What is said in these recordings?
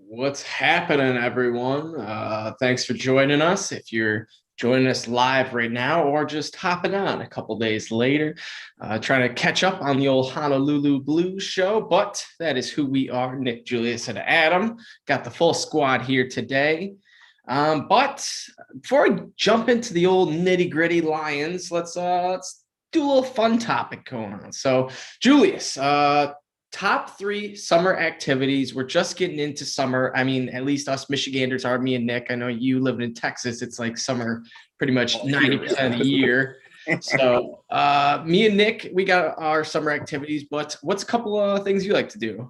What's happening, everyone? Thanks for joining us. If you're joining us live right now or just hopping on a couple days later, trying to catch up on the old Honolulu Blues show, but that is who we are, Nick, Julius, and Adam. Got the full squad here today. But before I jump into the old nitty-gritty Lions, let's do a little fun topic going on. So, Julius, top three summer activities. We're just getting into summer. I mean, at least us Michiganders are, me and Nick. I know you living in Texas. It's like summer pretty much 90% of the year. So me and Nick, we got our summer activities, but what's a couple of things you like to do?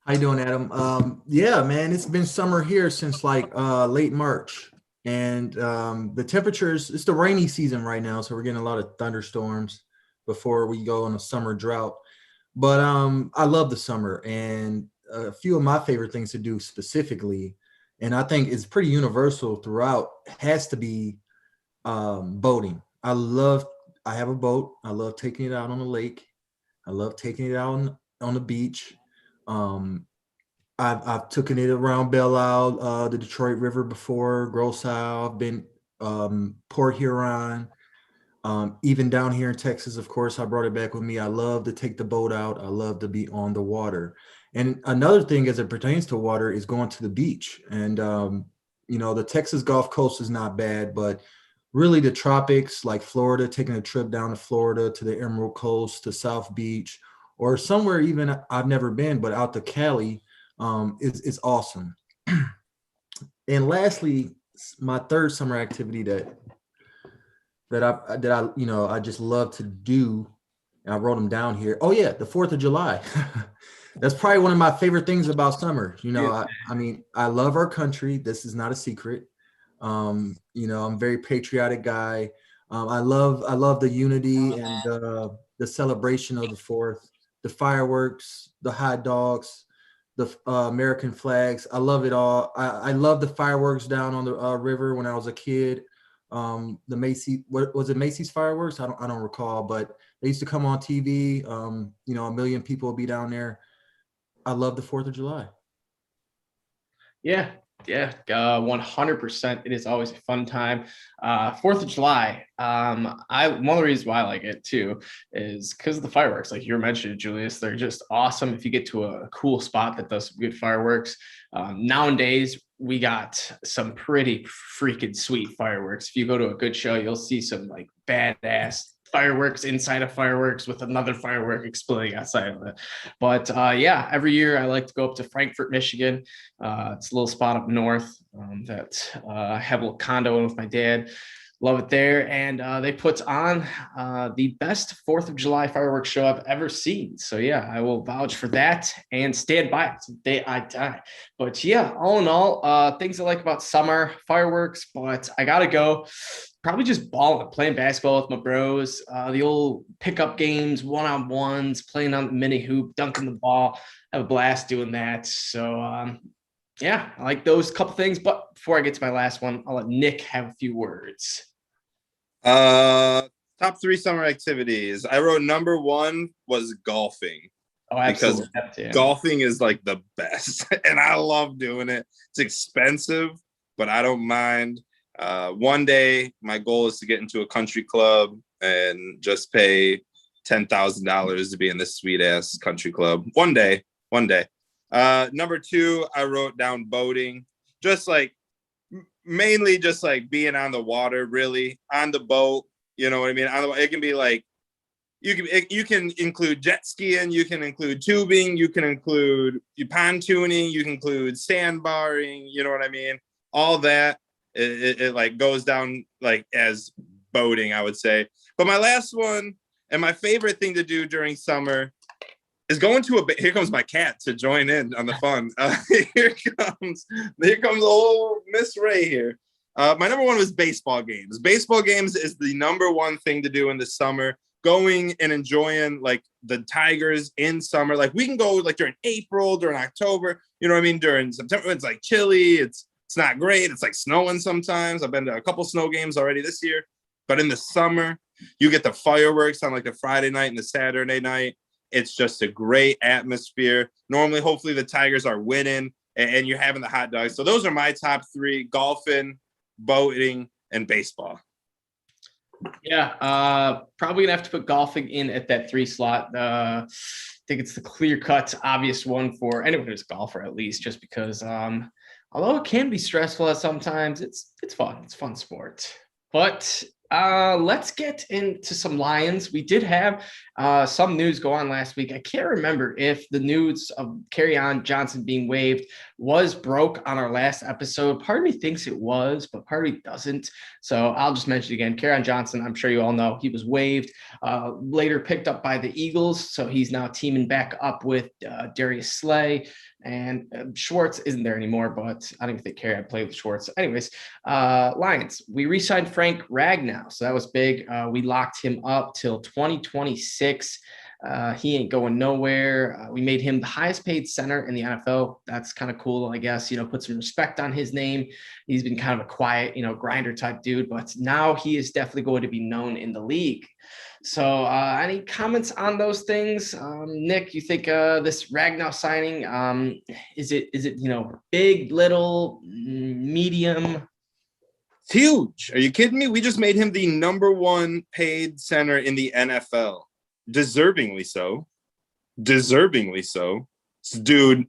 How you doing, Adam? Yeah, man, it's been summer here since like late March. And the temperatures, it's the rainy season right now, so we're getting a lot of thunderstorms before we go on a summer drought. But I love the summer, and a few of my favorite things to do specifically, and I think it's pretty universal throughout, has to be boating. I have a boat. I love taking it out on the lake. I love taking it out on the beach. Um, I've taken it around Belle Isle, the Detroit River before, Grosse Isle. I've been Port Huron. Even down here in Texas, of course, I brought it back with me. I love to take the boat out. I love to be on the water. And another thing as it pertains to water is going to the beach. And, the Texas Gulf Coast is not bad, but really the tropics like Florida, taking a trip down to Florida to the Emerald Coast, to South Beach, or somewhere even I've never been, but out to Cali is awesome. And lastly, my third summer activity that I just love to do, and I wrote them down here. Oh yeah, the 4th of July. That's probably one of my favorite things about summer. I love our country. This is not a secret. I'm a very patriotic guy. I love the unity and the celebration of the 4th, the fireworks, the hot dogs, the American flags. I love it all. I love the fireworks down on the river when I was a kid. The Macy's, what was it, Macy's fireworks? I don't recall, but they used to come on TV. A million people would be down there. I love the 4th of July. Yeah, yeah, 100%. It is always a fun time. 4th of July. One of the reasons why I like it too is because of the fireworks. Like you were mentioning, Julius, they're just awesome. If you get to a cool spot that does some good fireworks, nowadays we got some pretty freaking sweet fireworks. If you go to a good show, you'll see some like badass fireworks inside of fireworks with another firework exploding outside of it. But yeah, every year I like to go up to Frankfort, Michigan. It's a little spot up north that I have a little condo in with my dad. Love it there. And they put on the best 4th of July fireworks show I've ever seen. So, yeah, I will vouch for that and stand by it to the day I die. But, yeah, all in all, things I like about summer, fireworks, but I got to go. Probably just balling, playing basketball with my bros, the old pickup games, one-on-ones, playing on the mini hoop, dunking the ball. I have a blast doing that. So, yeah, I like those couple things. But before I get to my last one, I'll let Nick have a few words. Uh, Top three summer activities. I wrote number one was golfing. Oh, absolutely. Because golfing is like the best, and I love doing it. It's expensive, but I don't mind. One day, my goal is to get into a country club and just pay $10,000 to be in this sweet ass country club. One day. Number two, I wrote down boating, just like mainly just like being on the water, really on the boat. You know what I mean? It can be like you can include jet skiing, you can include tubing, you can include pontooning, you can include sandbarring. You know what I mean? All that. It like goes down like as boating, I would say. But my last one and my favorite thing to do during summer is going to here comes my cat to join in on the fun. Here comes old Miss Ray here. My number one was baseball games. Baseball games is the number one thing to do in the summer. Going and enjoying like the Tigers in summer. Like we can go like during April, during October, you know what I mean? During September, it's like chilly. It's not great. It's like snowing sometimes. I've been to a couple snow games already this year. But in the summer, you get the fireworks on like the Friday night and the Saturday night. It's just a great atmosphere. Normally, hopefully the Tigers are winning. and you're having the hot dogs. So those are my top three: golfing, boating, and baseball. Yeah, probably gonna have to put golfing in at that 3 slot. I think it's the clear-cut, obvious one for anyone who's a golfer, at least, just because although it can be stressful at sometimes, it's fun. It's a fun sport. But let's get into some Lions. We did have some news go on last week. I can't remember if the news of Kerryon Johnson being waived was broke on our last episode. Part of me thinks it was, but part of me doesn't. So I'll just mention it again. Kerryon Johnson, I'm sure you all know, he was waived, later picked up by the Eagles. So he's now teaming back up with Darius Slay. And Schwartz isn't there anymore, but I don't even think Kerryon played with Schwartz. Anyways, Lions, we re-signed Frank Ragnow. So that was big. We locked him up till 2026. He ain't going nowhere. We made him the highest paid center in the NFL. That's kind of cool, I guess, put some respect on his name. He's been kind of a quiet, grinder type dude, but now he is definitely going to be known in the league. So any comments on those things? Nick, you think this Ragnow signing, is it big, little, medium? It's huge. Are you kidding me? We just made him the number 1 paid center in the NFL. Deservingly so. This dude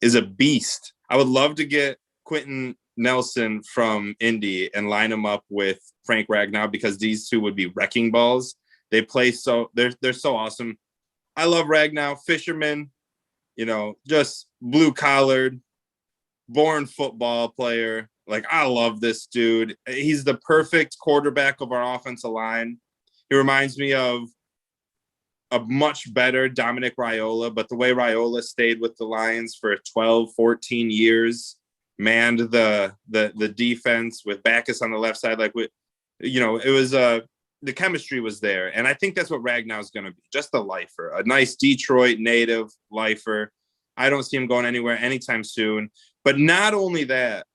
is a beast. I would love to get Quentin Nelson from Indy and line him up with Frank Ragnow, because these two would be wrecking balls. They play they're so awesome. I love Ragnow, fisherman, just blue collared, born football player. Like, I love this dude. He's the perfect quarterback of our offensive line. He reminds me of a much better Dominic Raiola, but the way Raiola stayed with the Lions for 12, 14 years, manned the defense with Backus on the left side, it was the chemistry was there. And I think that's what Ragnow is going to be, just a lifer, a nice Detroit native lifer. I don't see him going anywhere anytime soon. But not only that,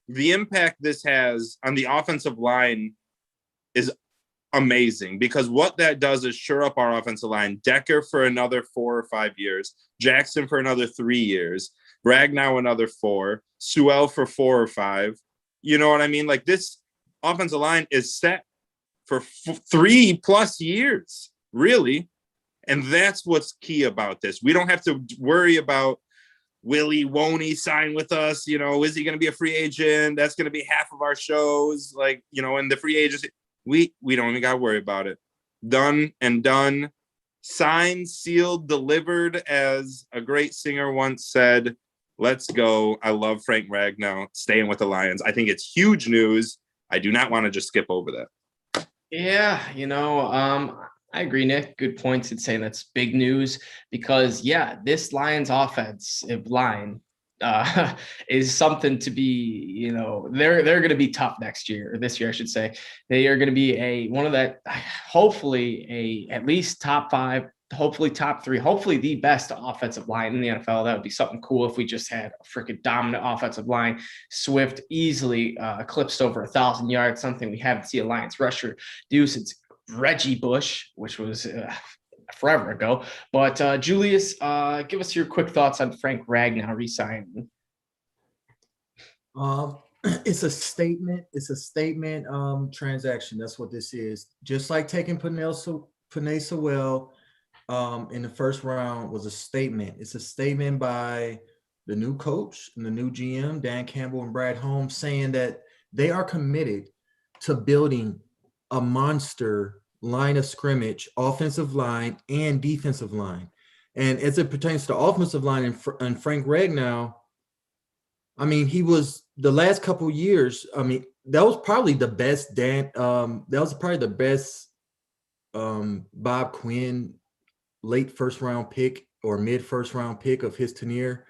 the impact this has on the offensive line is amazing, because what that does is shore up our offensive line. Decker for another 4 or 5 years, Jackson for another 3 years, Ragnow another 4, Sewell for 4 or 5. You know what I mean? Like, this offensive line is set for 3+ years, really. And that's what's key about this. We don't have to worry about, won't he sign with us? Is he going to be a free agent? That's going to be half of our shows. And the free agency, we don't even got to worry about it. Done and done. Signed, sealed, delivered, as a great singer once said. Let's go. I love Frank Ragnow staying with the Lions. I think it's huge news. I do not want to just skip over that. Yeah, I agree, Nick. Good points in saying that's big news, because this Lions offensive line is something to be, they're going to be tough next year, or this year, I should say. They are going to be hopefully at least top 5, hopefully top 3, hopefully the best offensive line in the NFL. That would be something cool if we just had a freaking dominant offensive line. Swift easily eclipsed over 1,000 yards, something we haven't seen a Lions rusher do since Reggie Bush, which was forever ago. But Julius, give us your quick thoughts on Frank Ragnow re-signing. It's a statement. It's a statement transaction. That's what this is. Just like taking Penei Sewell in the first round was a statement. It's a statement by the new coach and the new GM, Dan Campbell and Brad Holmes, saying that they are committed to building a monster line of scrimmage, offensive line and defensive line. And as it pertains to the offensive line and Frank Ragnow, I mean, he was the last couple of years. I mean, that was probably the best Bob Quinn late first round pick or mid first round pick of his tenure.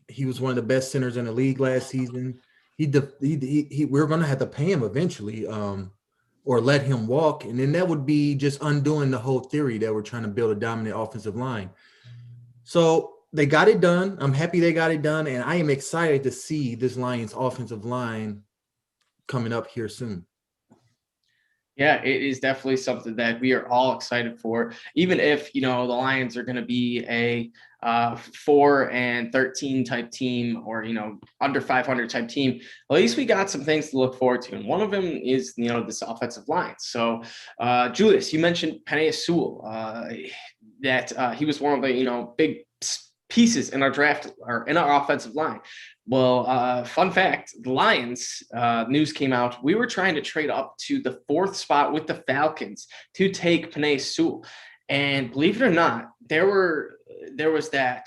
He was one of the best centers in the league last season. We're going to have to pay him eventually, or let him walk. And then that would be just undoing the whole theory that we're trying to build a dominant offensive line. So they got it done. I'm happy they got it done. And I am excited to see this Lions offensive line coming up here soon. Yeah, it is definitely something that we are all excited for. Even if, the Lions are going to be a 4-13 type team, or, under 500 type team, at least we got some things to look forward to. And one of them is, this offensive line. So, Julius, you mentioned Penei Sewell, that he was one of the, big pieces in our draft or in our offensive line. Well, fun fact, the Lions, news came out. We were trying to trade up to the 4th spot with the Falcons to take Penei Sewell. And believe it or not, there was that,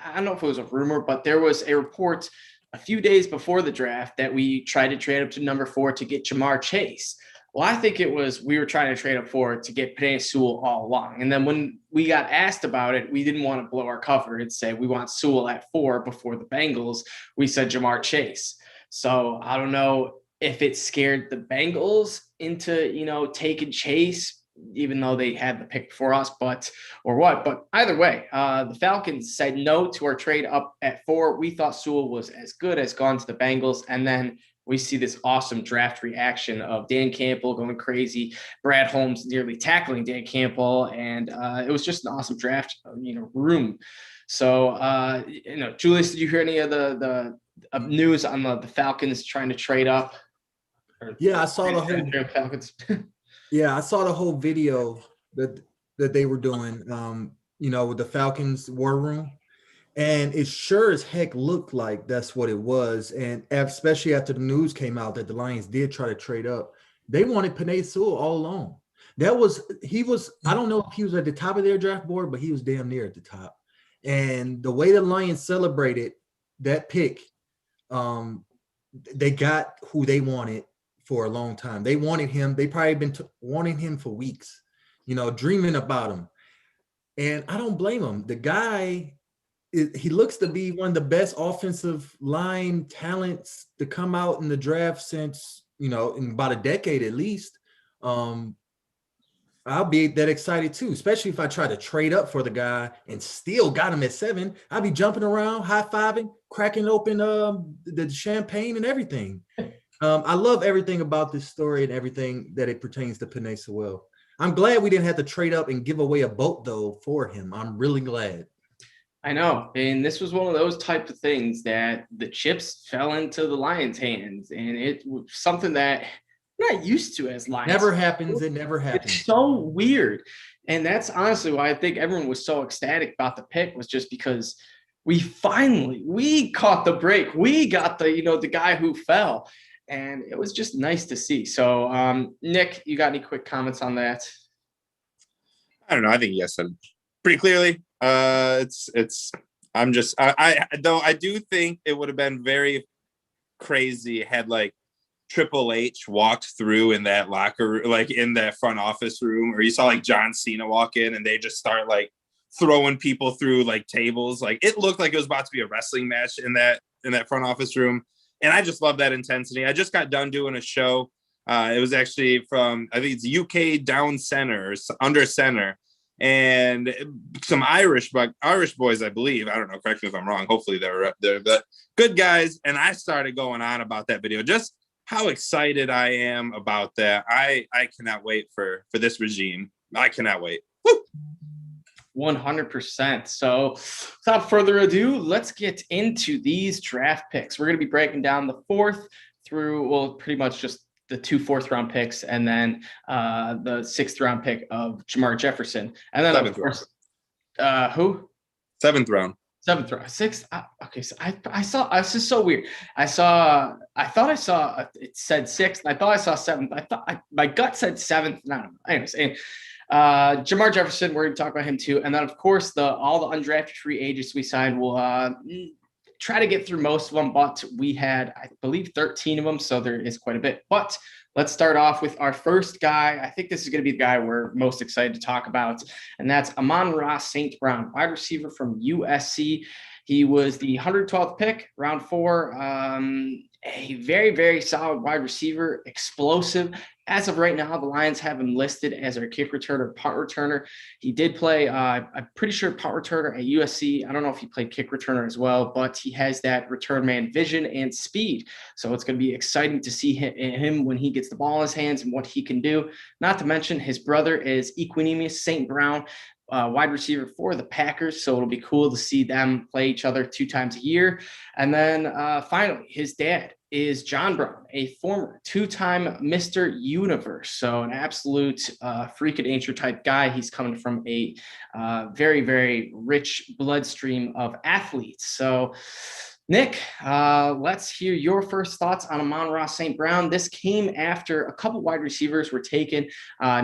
I don't know if it was a rumor, but there was a report a few days before the draft that we tried to trade up to number 4 to get Jamar Chase. Well, I think it was we were trying to trade up for it to get Penei Sewell all along. And then when we got asked about it, we didn't want to blow our cover and say we want Sewell at 4 before the Bengals. We said Jamar Chase. So I don't know if it scared the Bengals into, taking Chase, even though they had the pick for us, or what. But either way, the Falcons said no to our trade up at 4. We thought Sewell was as good as gone to the Bengals. And then we see this awesome draft reaction of Dan Campbell going crazy, Brad Holmes nearly tackling Dan Campbell, and it was just an awesome draft, room. So, Julius, did you hear any of the news on the Falcons trying to trade up? Yeah, I saw the whole Falcons. Yeah, I saw the whole video that they were doing, with the Falcons war room. And it sure as heck looked like that's what it was. And especially after the news came out that the Lions did try to trade up, they wanted Penei Sewell all along. I don't know if he was at the top of their draft board, but he was damn near at the top. And the way the Lions celebrated that pick, they got who they wanted for a long time. They wanted him. They probably been wanting him for weeks, dreaming about him. And I don't blame him. The guy, he looks to be one of the best offensive line talents to come out in the draft since, in about a decade at least. I'll be that excited too, especially if I try to trade up for the guy and still got him at 7. I'll be jumping around, high-fiving, cracking open the champagne and everything. I love everything about this story and everything that it pertains to Penei Sewell. I'm glad we didn't have to trade up and give away a boat, though, for him. I'm really glad. I know. And this was one of those type of things that the chips fell into the Lions' hands. And it was something that we're not used to as Lions. Never happens. It never happens. It's so weird. And that's honestly why I think everyone was so ecstatic about the pick, was just because we caught the break. We got the guy who fell. And it was just nice to see. So, Nick, you got any quick comments on that? I don't know. I think you guys said pretty clearly. I do think it would have been very crazy had like Triple H walked through in that locker, like in that front office room, or you saw like John Cena walk in and they just start like throwing people through like tables. Like it looked like it was about to be a wrestling match in that front office room. And I just love that intensity. I just got done doing a show. It was actually from, I think it's UK down center, or under center. And some Irish boys, I believe. I don't know. Correct me if I'm wrong. Hopefully they're the good guys. And I started going on about that video, just how excited I am about that. I cannot wait for this regime. I cannot wait. Woo! 100%. So without further ado, let's get into these draft picks. We're going to be breaking down the 4th through, well, pretty much just the 2 4th-round picks, and then the 6th-round pick of Jamar Jefferson. And then, of course, who? 7th round. 7th round. 6th. Okay, so I saw. This is so weird. I thought I saw. It said 6th. I thought I saw 7th. My gut said 7th. I don't know. Anyways, Jamar Jefferson, we're going to talk about him too. And then, of course, all the undrafted free agents we signed, we'll try to get through most of them, but we had, I believe, 13 of them, so there is quite a bit. But let's start off with our first guy. I think this is going to be the guy we're most excited to talk about, and that's Amon-Ra St. Brown, wide receiver from USC. He was the 112th pick, round 4. A very, very solid wide receiver, explosive. As of right now, the Lions have him listed as our kick returner, punt returner. He did play, I'm pretty sure, punt returner at USC. I don't know if he played kick returner as well, but he has that return man vision and speed. So it's going to be exciting to see him when he gets the ball in his hands and what he can do. Not to mention his brother is Equanimeous St. Brown, wide receiver for the Packers. So it'll be cool to see them play each other 2 times a year. And then finally, his dad is John Brown, a former 2-time Mr. Universe. So an absolute freak of nature type guy. He's coming from a very, very rich bloodstream of athletes. So Nick, let's hear your first thoughts on Amon-Ra St. Brown. This came after a couple wide receivers were taken.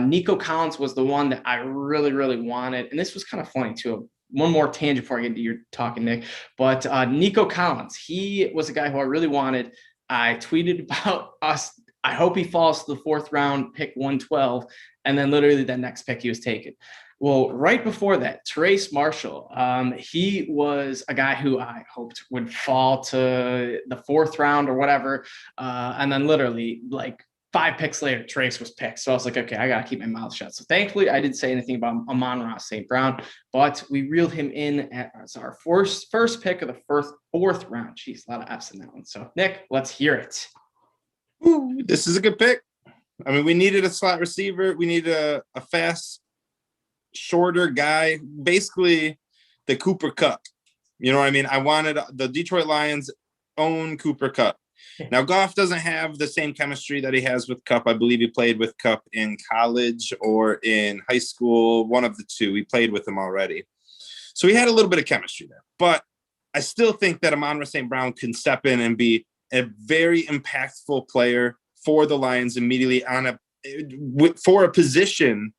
Nico Collins was the one that I really, really wanted. And this was kind of funny too. One more tangent before I get into your talking, Nick. But Nico Collins, he was a guy who I really wanted. I tweeted about us. I hope he falls to the 4th round, pick 112. And then literally the next pick he was taken. Well, right before that, Trace Marshall, he was a guy who I hoped would fall to the 4th round or whatever. And then literally like 5 picks later, Trace was picked. So I was like, okay, I got to keep my mouth shut. So thankfully, I didn't say anything about Amon-Ra St. Brown, but we reeled him in as our first pick of the 4th round. Jeez, a lot of F's in that one. So Nick, let's hear it. Ooh, this is a good pick. I mean, we needed a slot receiver. We needed a fast, shorter guy, basically the Cooper Kupp. You know what I mean? I wanted the Detroit Lions own Cooper Kupp. Now, Goff doesn't have the same chemistry that he has with Kupp. I believe he played with Kupp in college or in high school, one of the two. He played with him already. So he had a little bit of chemistry there. But I still think that Amon-Ra St. Brown can step in and be a very impactful player for the Lions immediately for a position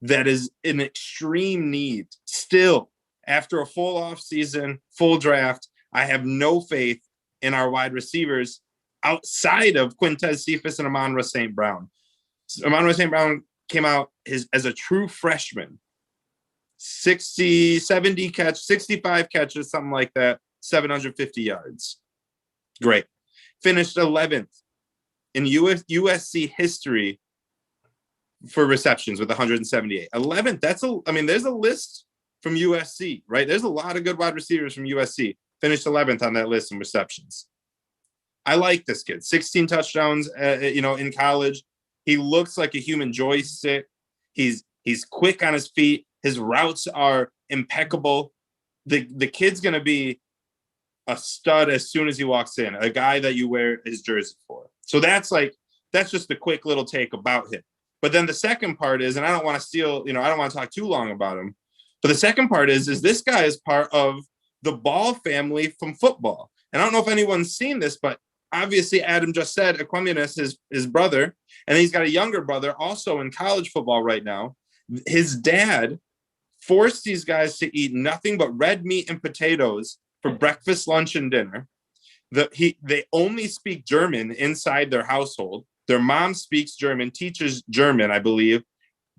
that is in extreme need. Still, after a full offseason, full draft, I have no faith in our wide receivers outside of Quintez Cephas and Amon-Ra St. Brown. Amon-Ra St. Brown came out as a true freshman. 65 catches, something like that, 750 yards. Great. Finished 11th in USC history for receptions with 178. 11th, there's a list from USC, right? There's a lot of good wide receivers from USC. Finished 11th on that list in receptions. I like this kid. 16 touchdowns, in college. He looks like a human joystick. He's quick on his feet. His routes are impeccable. The kid's going to be a stud as soon as he walks in, a guy that you wear his jersey for. So that's just a quick little take about him. But then the second part is, and I don't want to I don't want to talk too long about him, but the second part is this guy is part of the Ball family from football. And I don't know if anyone's seen this, but obviously Adam just said Equanimeous is his brother, and he's got a younger brother also in college football right now. His dad forced these guys to eat nothing but red meat and potatoes for breakfast, lunch, and dinner. They only speak German inside their household. Their mom speaks German, teaches German, I believe.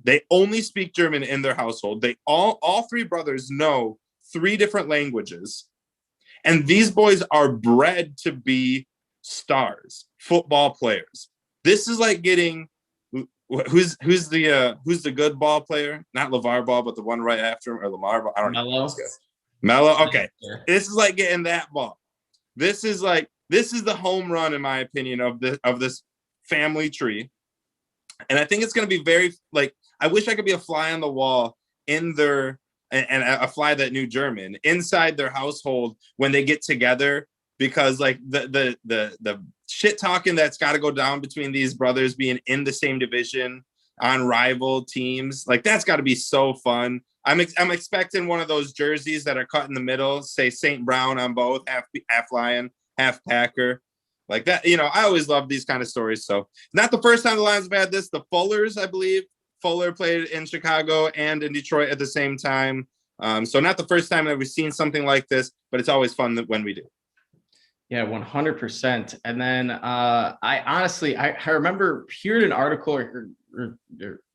They only speak German in their household. They all 3 brothers know 3 different languages. And these boys are bred to be stars, football players. This is like getting who's the good ball player? Not LeVar Ball, but the one right after him, or Lamar Ball. I don't know. Mello. Okay. This is like getting that ball. This is the home run, in my opinion, of this family tree. And I think it's going to be very, I wish I could be a fly on the wall in their, and a fly that knew German inside their household when they get together, because the shit talking that's got to go down between these brothers being in the same division on rival teams, that's got to be so fun. I'm expecting one of those jerseys that are cut in the middle, say St. Brown on both, half Lion, half Packer. Like that, I always love these kind of stories. So not the first time the Lions have had this. The Fullers, I believe, Fuller played in Chicago and in Detroit at the same time. So not the first time that we've seen something like this, but it's always fun when we do. Yeah, 100%. And then I honestly remember hearing an article or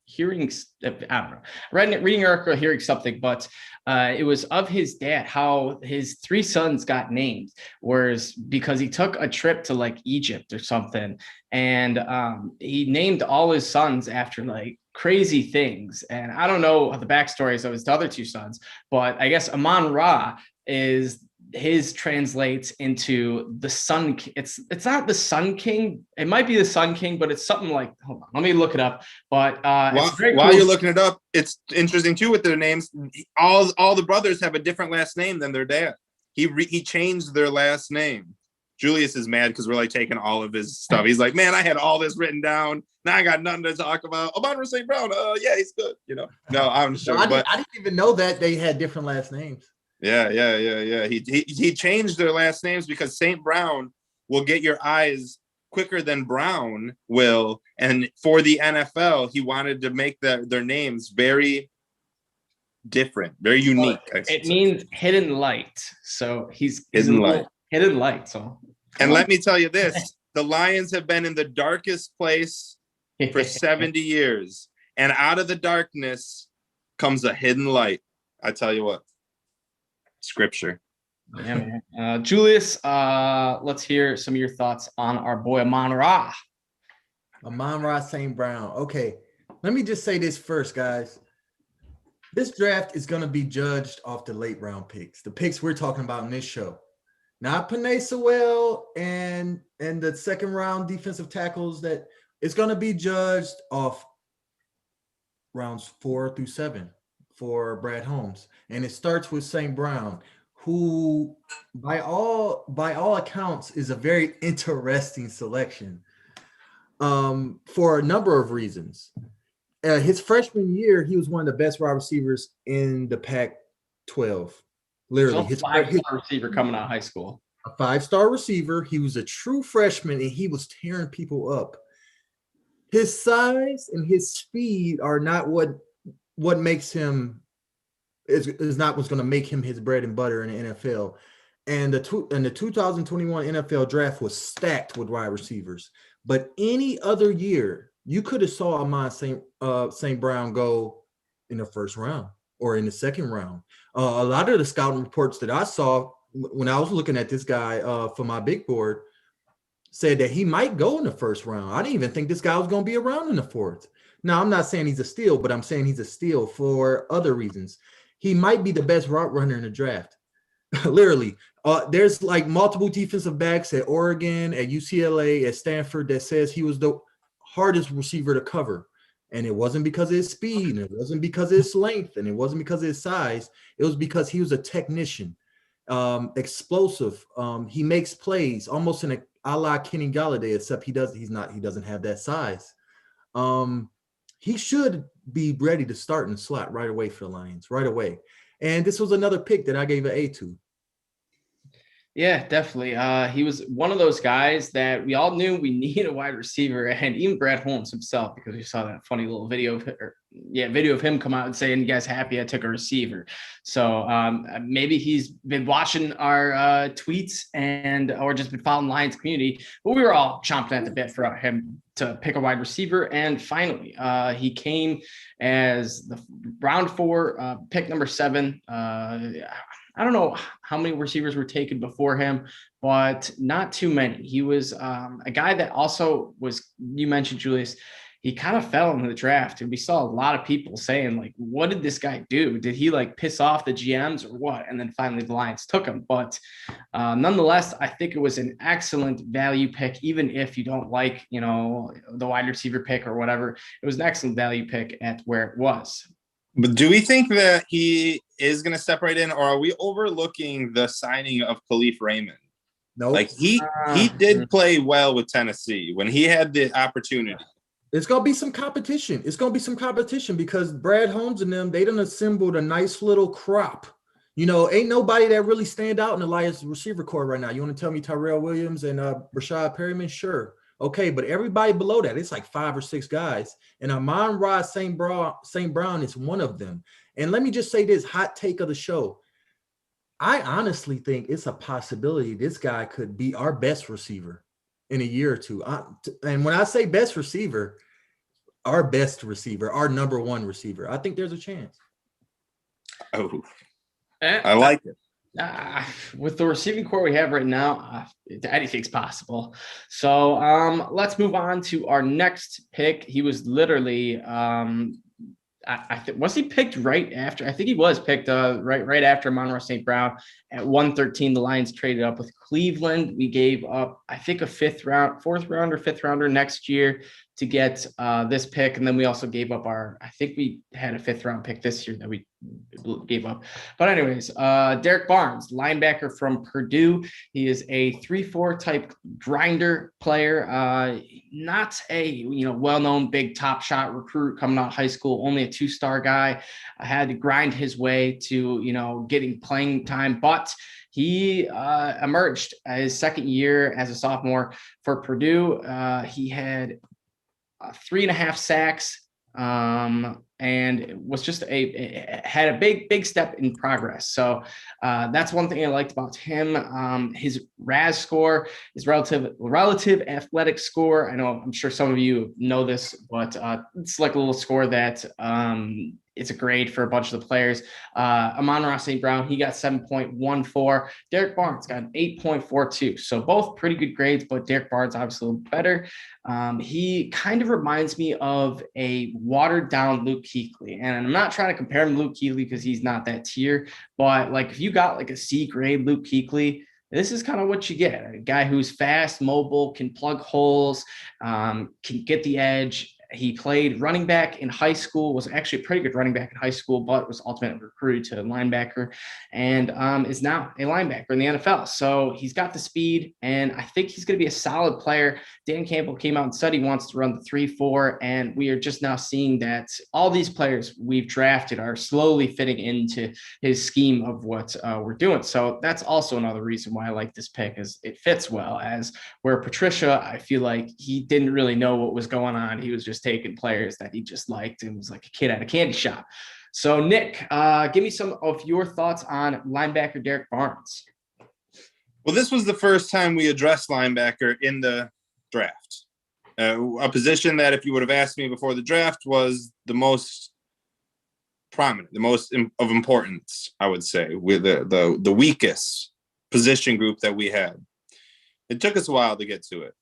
hearing, I don't know, reading an article, hearing something, but it was of his dad, how his 3 sons got named, whereas because he took a trip to like Egypt or something, and he named all his sons after like crazy things. And I don't know the backstories of his other 2 sons, but I guess Amon-Ra is his translates into the Sun. It's not the Sun King. It might be the Sun King, but it's something like, hold on, let me look it up. But it's very while cool. you're looking it up, it's interesting too with their names. All the brothers have a different last name than their dad. He changed their last name. Julius is mad because we're like taking all of his stuff. He's like, man, I had all this written down. Now I got nothing to talk about. Amon-Ra St. Brown. Yeah, he's good. No, I'm sure. I didn't even know that they had different last names. Yeah. He changed their last names because St. Brown will get your eyes quicker than Brown will. And for the NFL, he wanted to make their names very different, very unique. It means hidden light. So he's hidden light. Hidden light. So, and let me tell you this, the Lions have been in the darkest place for 70 years. And out of the darkness comes a hidden light. I tell you what. Scripture. Yeah, man. Julius, let's hear some of your thoughts on our boy Amon-Ra. Amon-Ra St. Brown. Okay, let me just say this first, guys. This draft is going to be judged off the late round picks, the picks we're talking about in this show. Not Penei Sewell and the second round defensive tackles. That it's going to be judged off rounds 4 through 7 for Brad Holmes. And it starts with St. Brown, who by all accounts is a very interesting selection for a number of reasons. His freshman year, he was one of the best wide receivers in the Pac-12. Literally, his 5-star receiver coming out of high school. A 5-star receiver. He was a true freshman, and he was tearing people up. His size and his speed are not what makes him is not what's going to make him his bread and butter in the NFL. And the 2021 NFL draft was stacked with wide receivers. But any other year, you could have saw Amon St. Brown go in the first round or in the second round. A lot of the scouting reports that I saw when I was looking at this guy for my big board said that he might go in the first round. I didn't even think this guy was going to be around in the 4th. Now, I'm not saying he's a steal, but I'm saying he's a steal for other reasons. He might be the best route runner in the draft. Literally. There's like multiple defensive backs at Oregon, at UCLA, at Stanford that says he was the hardest receiver to cover. And it wasn't because of his speed, and it wasn't because of his length, and it wasn't because of his size. It was because he was a technician, explosive. He makes plays almost in a la Kenny Galladay, except he doesn't have that size. He should be ready to start in the slot right away for the Lions, right away. And this was another pick that I gave an A to. Yeah, definitely. He was one of those guys that we all knew we need a wide receiver, and even Brad Holmes himself, because we saw that funny little video of him come out and saying, "You guys happy I took a receiver?" So maybe he's been watching our tweets or just been following Lions community, but we were all chomping at the bit for him to pick a wide receiver. And finally, he came as the round 4 pick number 7. I don't know how many receivers were taken before him, but not too many. He was a guy that also was, you mentioned, Julius, he kind of fell in the draft. And we saw a lot of people saying, like, what did this guy do? Did he like piss off the GMs or what? And then finally the Lions took him. But nonetheless, I think it was an excellent value pick, even if you don't like, the wide receiver pick or whatever. It was an excellent value pick at where it was. But do we think that he is going to step right in, or are we overlooking the signing of Khalif Raymond? No, like he did play well with Tennessee when he had the opportunity. It's going to be some competition. It's going to be some competition because Brad Holmes and them, they done assembled a nice little crop. Ain't nobody that really stand out in the Lions receiver corps right now. You want to tell me Tyrell Williams and Rashad Perryman? Sure. Okay, but everybody below that, it's like 5 or 6 guys. And Amon-Ra St. Brown is one of them. And let me just say this hot take of the show. I honestly think it's a possibility this guy could be our best receiver in a year or two. And when I say best receiver, our best receiver, our number one receiver. I think there's a chance. Oh, I like it. With the receiving core we have right now, anything's possible. So let's move on to our next pick. He was literally I think was he picked right after? I think he was picked right after Amon-Ra St. Brown at 113. The Lions traded up with Cleveland. We gave up, I think, a fifth rounder next year to get this pick, and then we also gave up I think we had a fifth round pick this year that we gave up. But anyways, Derrick Barnes, linebacker from Purdue. He is a 3-4 type grinder player. Not a well-known big top shot recruit coming out of high school, only a 2-star guy. I had to grind his way to getting playing time, but he emerged his second year as a sophomore for Purdue. He had 3.5 sacks, and it was just had a big step in progress. So that's one thing I liked about him. His RAS score, his relative athletic score. I'm sure some of you know this, but it's like a little score that it's a grade for a bunch of the players. Amon-Ra St. Brown, he got 7.14. Derrick Barnes got an 8.42. So both pretty good grades, but Derrick Barnes obviously a little better. He kind of reminds me of a watered down Luke Kuechly. And I'm not trying to compare him to Luke Kuechly because he's not that tier, but like if you got like a C grade Luke Kuechly, this is kind of what you get. A guy who's fast, mobile, can plug holes, can get the edge. He played running back in high school, was actually a pretty good running back in high school, but was ultimately recruited to linebacker and is now a linebacker in the NFL. So he's got the speed, and I think he's going to be a solid player. Dan Campbell came out and said he wants to run the 3-4, and we are just now seeing that all these players we've drafted are slowly fitting into his scheme of what we're doing. So that's also another reason why I like this pick, is it fits well. As where Patricia, I feel like he didn't really know what was going on. He was just taking players that he just liked and was like a kid at a candy shop. So Nick, give me some of your thoughts on linebacker Derrick Barnes. Well, this was the first time we addressed linebacker in the draft. A position that if you would have asked me before the draft was the most prominent, the most of importance, I would say, with the weakest position group that we had. It took us a while to get to it.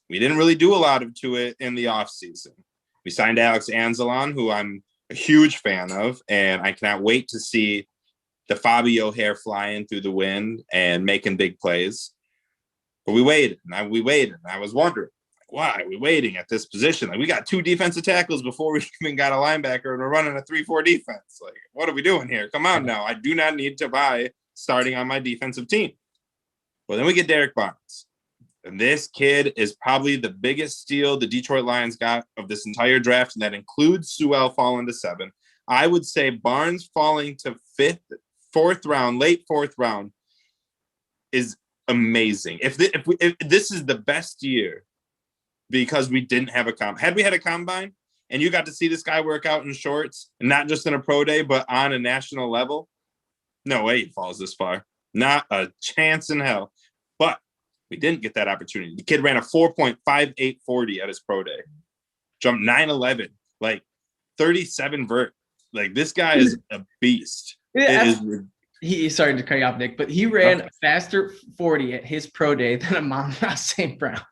We didn't really do a lot to it in the offseason. We signed Alex Anzalon, who I'm a huge fan of, and I cannot wait to see the Fabio hair flying through the wind and making big plays. But we waited, and I was wondering, why are we waiting at this position? Like, we got 2 defensive tackles before we even got a linebacker, and we're running a 3-4 defense. Like, what are we doing here? Come on now. I do not need to buy starting on my defensive team. Well, then we get Derrick Barnes. And this kid is probably the biggest steal the Detroit Lions got of this entire draft, and that includes Sewell falling to 7. I would say Barnes falling to 5th, 4th round, late 4th round is amazing. If this is the best year because we didn't have a combine. Had we had a combine and you got to see this guy work out in shorts, and not just in a pro day, but on a national level, no way he falls this far. Not a chance in hell. But we didn't get that opportunity. The kid ran a 4.5840 at his pro day. Jumped 9'11", like 37 vert. Like, this guy is a beast. Yeah, sorry to cut you off, Nick, but he ran a faster 40 at his pro day than Amon-Ra St. Brown.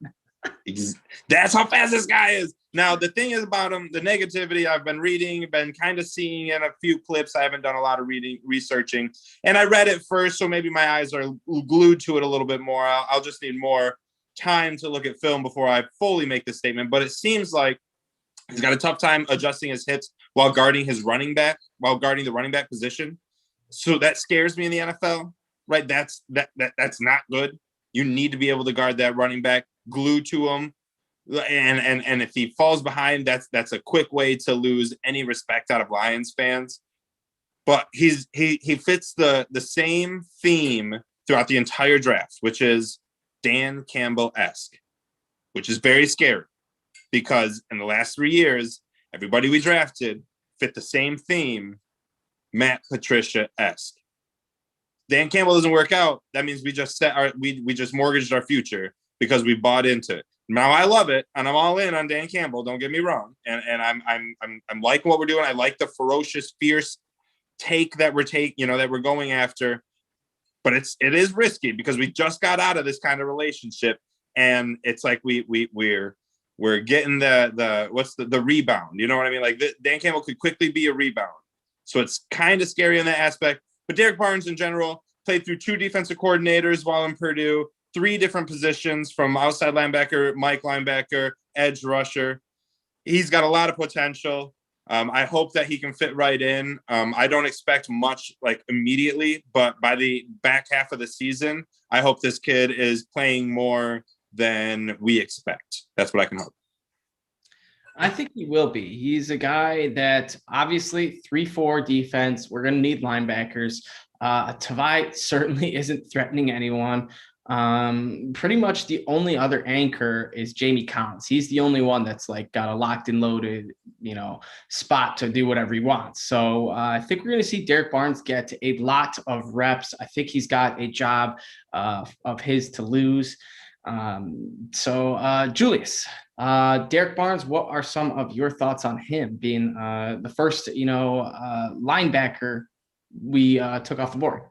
That's how fast this guy is. Now, the thing is about him, the negativity I've been reading, been kind of seeing in a few clips. I haven't done a lot of researching, and I read it first, so maybe my eyes are glued to it a little bit more. I'll just need more time to look at film before I fully make this statement. But it seems like he's got a tough time adjusting his hips while guarding the running back position. So that scares me in the NFL, right? That's not good. You need to be able to guard that running back, glued to him. And if he falls behind, that's a quick way to lose any respect out of Lions fans. But he fits the same theme throughout the entire draft, which is Dan Campbell-esque, which is very scary because in the last 3 years, everybody we drafted fit the same theme, Matt Patricia-esque. Dan Campbell doesn't work out. That means we just we just mortgaged our future because we bought into it. Now I love it, and I'm all in on Dan Campbell. Don't get me wrong, and I'm liking what we're doing. I like the ferocious, fierce take that we're going after, but it is risky because we just got out of this kind of relationship, and it's like we're getting the rebound. You know what I mean? Like Dan Campbell could quickly be a rebound, so it's kind of scary in that aspect. But Derrick Barnes in general played through 2 defensive coordinators while in Purdue, 3 different positions from outside linebacker, Mike linebacker, edge rusher. He's got a lot of potential. I hope that he can fit right in. I don't expect much like immediately, but by the back half of the season, I hope this kid is playing more than we expect. That's what I can hope. I think he will be. He's a guy that obviously 3-4 defense. We're going to need linebackers. Tavai certainly isn't threatening anyone. Pretty much the only other anchor is Jamie Collins. He's the only one that's like got a locked and loaded, spot to do whatever he wants. So I think we're going to see Derrick Barnes get a lot of reps. I think he's got a job of his to lose. Julius, Derrick Barnes, what are some of your thoughts on him being the first, linebacker we took off the board?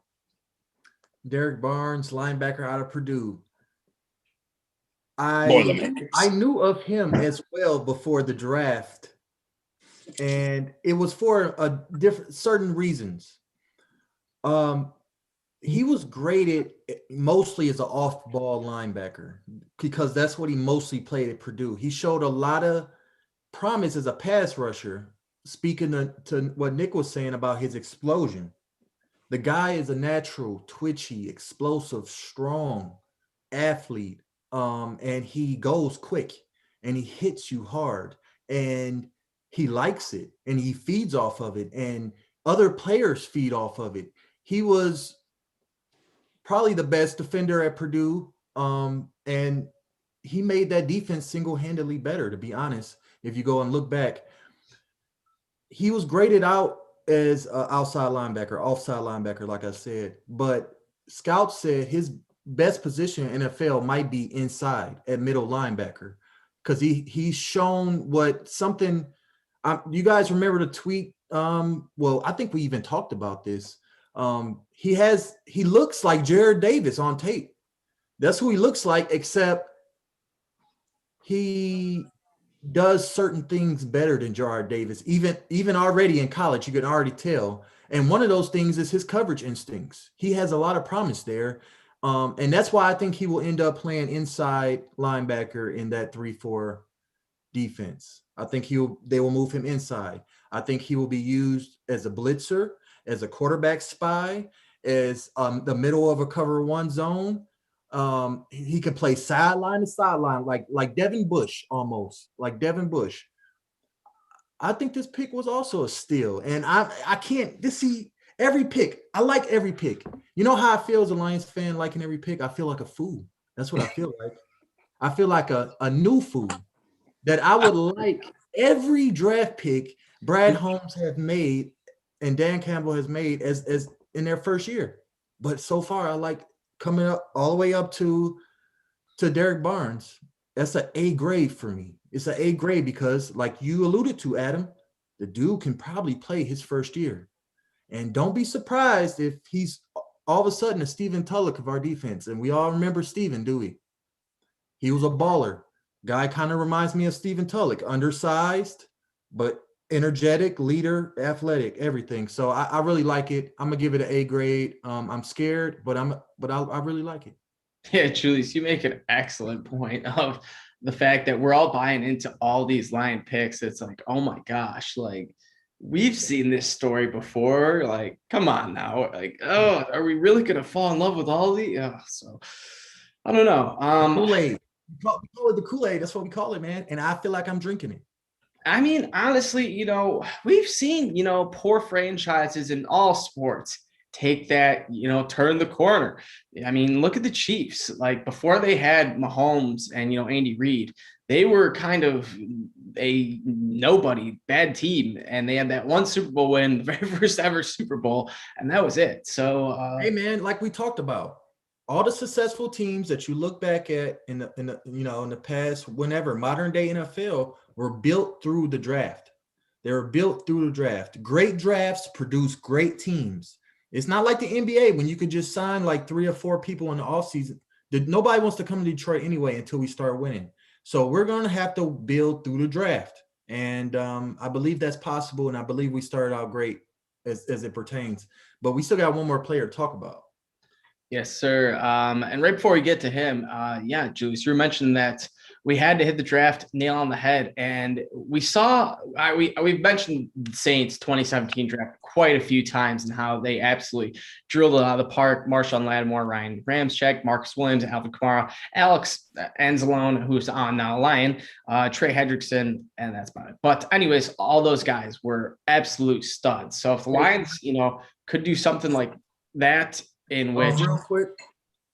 Derrick Barnes, linebacker out of Purdue. I knew of him as well before the draft, and it was for certain reasons. He was graded mostly as an off-ball linebacker because that's what he mostly played at Purdue. He showed a lot of promise as a pass rusher, speaking to what Nick was saying about his explosion. The guy is a natural, twitchy, explosive, strong athlete, and he goes quick, and he hits you hard, and he likes it, and he feeds off of it, and other players feed off of it. He was probably the best defender at Purdue, and he made that defense single-handedly better, to be honest. If you go and look back, he was graded out as an outside linebacker, offside linebacker, like I said. But scouts said his best position in NFL might be inside at middle linebacker because he's shown you guys remember the tweet? I think we even talked about this. He looks like Jared Davis on tape. That's who he looks like, except he does certain things better than Jared Davis. Even already in college, you can already tell. And one of those things is his coverage instincts. He has a lot of promise there. And that's why I think he will end up playing inside linebacker in that 3-4 defense. I think they will move him inside. I think he will be used as a blitzer, as a quarterback spy, as the middle of a cover 1 zone. He can play sideline to sideline, like Devin Bush, almost like Devin Bush. I think this pick was also a steal, and I can't see every pick. I like every pick. You know how I feel as a Lions fan, liking every pick? I feel like a fool. That's what I feel like. I feel like a new fool that I would like every draft pick Brad Holmes has made and Dan Campbell has made as in their first year. But so far, I like coming up all the way up to Derrick Barnes. That's an A grade for me. It's an A grade because, like you alluded to, Adam, the dude can probably play his first year. And don't be surprised if he's all of a sudden a Stephen Tulloch of our defense. And we all remember Stephen, do we? He was a baller. Guy kind of reminds me of Stephen Tulloch, undersized, but energetic, leader, athletic, everything. So I really like it. I'm gonna give it an A grade. I'm scared, but I really like it. Yeah, Julius, you make an excellent point of the fact that we're all buying into all these Lion picks. It's like, oh my gosh, like we've seen this story before. Like, come on now. Like, oh, are we really gonna fall in love with all these? So I don't know. Kool-Aid. We call it the Kool-Aid. That's what we call it, man. And I feel like I'm drinking it. I mean, honestly, we've seen, poor franchises in all sports take that, turn the corner. I mean, look at the Chiefs. Like before they had Mahomes and, Andy Reid, they were kind of a nobody bad team. And they had that one Super Bowl win, the very first ever Super Bowl. And that was it. So, hey, man, like we talked about, all the successful teams that you look back at in the past, whenever modern day NFL were built through the draft. They were built through the draft. Great drafts produce great teams. It's not like the NBA when you could just sign like 3 or 4 people in the offseason. Nobody wants to come to Detroit anyway until we start winning. So we're going to have to build through the draft. And I believe that's possible. And I believe we started out great as it pertains. But we still got one more player to talk about. Yes, sir. And right before we get to him, Julius, you were mentioning that we had to hit the draft nail on the head, and we saw we've mentioned the Saints 2017 draft quite a few times and how they absolutely drilled it out of the park. Marshawn Lattimore, Ryan Ramczyk, Marcus Williams, Alvin Kamara, Alex Anzalone, who's on now Lion, Trey Hendrickson, and that's about it. But anyways, all those guys were absolute studs. So if the Lions, could do something like that. In which real quick,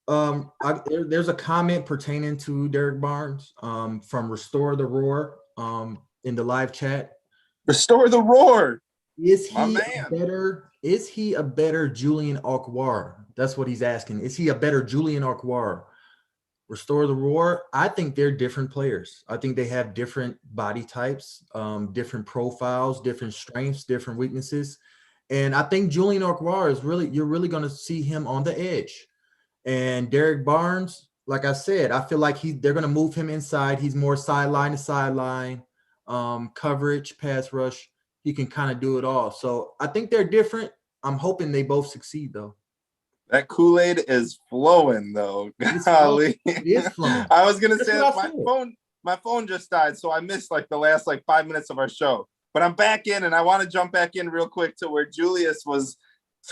there's a comment pertaining to Derrick Barnes from Restore the Roar in the live chat. Restore the Roar. Is he a better Julian Okwara? That's what he's asking. Is he a better Julian Okwara? Restore the Roar. I think they're different players. I think they have different body types, different profiles, different strengths, different weaknesses. And I think Julian Okwara you're really going to see him on the edge. And Derrick Barnes, like I said, I feel like they're going to move him inside. He's more sideline to sideline, coverage, pass rush. He can kind of do it all. So I think they're different. I'm hoping they both succeed, though. That Kool-Aid is flowing, though. Golly. It is flowing. I was going to say my phone just died, so I missed like the last 5 minutes of our show. But I'm back in, and I want to jump back in real quick to where Julius was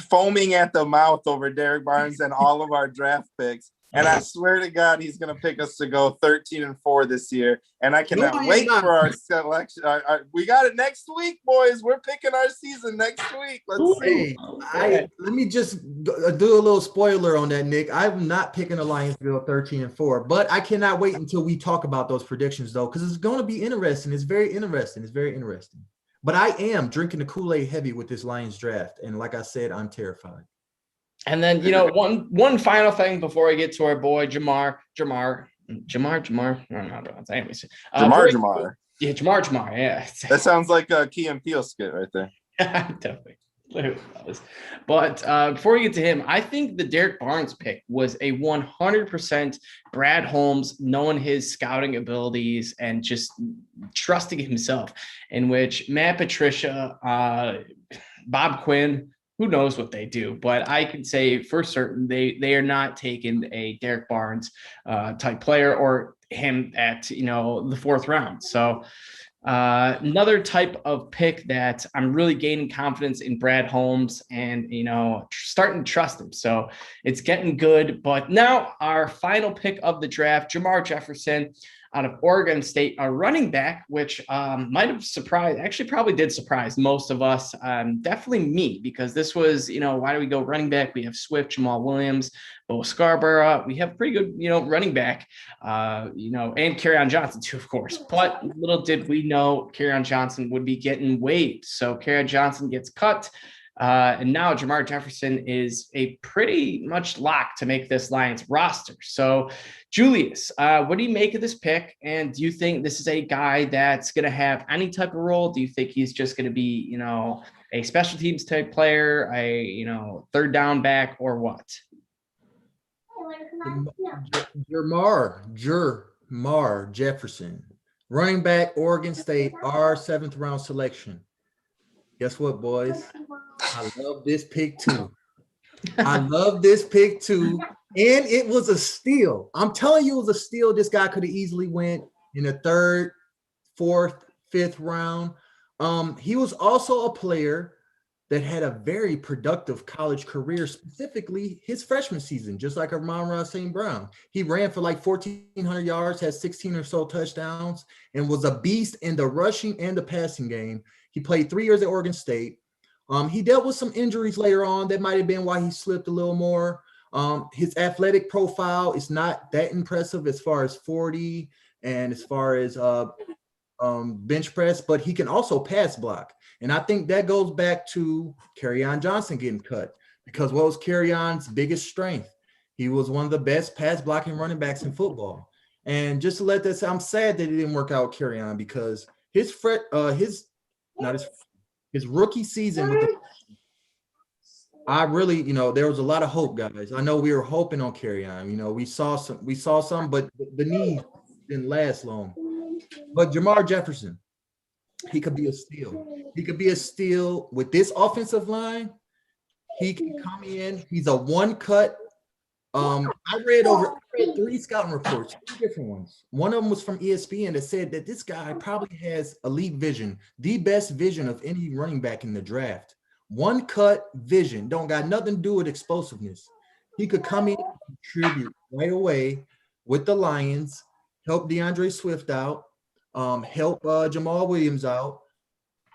foaming at the mouth over Derrick Barnes and all of our draft picks. And I swear to God, he's going to pick us to go 13-4 this year. And I cannot wait for our selection. We got it next week, boys. We're picking our season next week. Let's see. Let me just do a little spoiler on that, Nick. I'm not picking the Lions to go 13-4, but I cannot wait until we talk about those predictions, though, because it's going to be interesting. It's very interesting. But I am drinking the Kool-Aid heavy with this Lions draft. And like I said, I'm terrified. And then, one final thing before I get to our boy, Jamar. I don't know. Anyways, Jamar. Yeah, Jamar. Yeah. That sounds like a Key and Peele skit right there. Definitely. But before we get to him, I think the Derrick Barnes pick was a 100% Brad Holmes, knowing his scouting abilities and just trusting himself, in which Matt Patricia, Bob Quinn, who knows what they do, but I can say for certain they are not taking a Derrick Barnes type player or him at the 4th round. So another type of pick that I'm really gaining confidence in Brad Holmes and starting to trust him. So it's getting good. But now our final pick of the draft, Jamar Jefferson out of Oregon State, a running back, which might have surprised, actually probably did surprise most of us, definitely me, because this was, why do we go running back? We have Swift, Jamal Williams, Bo Scarborough. We have pretty good, running back, and Kerryon Johnson too, of course. But little did we know Kerryon Johnson would be getting waived. So Kerryon Johnson gets cut. And now Jamar Jefferson is a pretty much lock to make this Lions roster. So, Julius, what do you make of this pick? And do you think this is a guy that's going to have any type of role? Do you think he's just going to be, a special teams type player, a, 3rd down back, or what? Jamar Jefferson, running back, Oregon State, our 7th round selection. Guess what, boys? I love this pick too. And it was a steal. I'm telling you, it was a steal. This guy could have easily went in the 3rd, 4th, 5th round. He was also a player that had a very productive college career, specifically his freshman season, just like Amon-Ra St. Brown. He ran for like 1,400 yards, had 16 or so touchdowns, and was a beast in the rushing and the passing game. He played 3 years at Oregon State. He dealt with some injuries later on. That might have been why he slipped a little more. His athletic profile is not that impressive as far as 40 and as far as bench press, but he can also pass block. And I think that goes back to Kerryon Johnson getting cut, because what was Kerryon's biggest strength? He was one of the best pass blocking running backs in football. And just to let this, I'm sad that it didn't work out Kerryon because his rookie season with the, I really, there was a lot of hope, guys. I know we were hoping on Kerryon. We saw some, but the knee didn't last long. But Jamar Jefferson, he could be a steal. He could be a steal with this offensive line. He can come in. He's a one-cut. I read 3 scouting reports, 3 different ones. One of them was from ESPN that said that this guy probably has elite vision, the best vision of any running back in the draft. One cut vision, don't got nothing to do with explosiveness. He could come in and contribute right away with the Lions, help Deandre Swift out, help Jamal Williams out,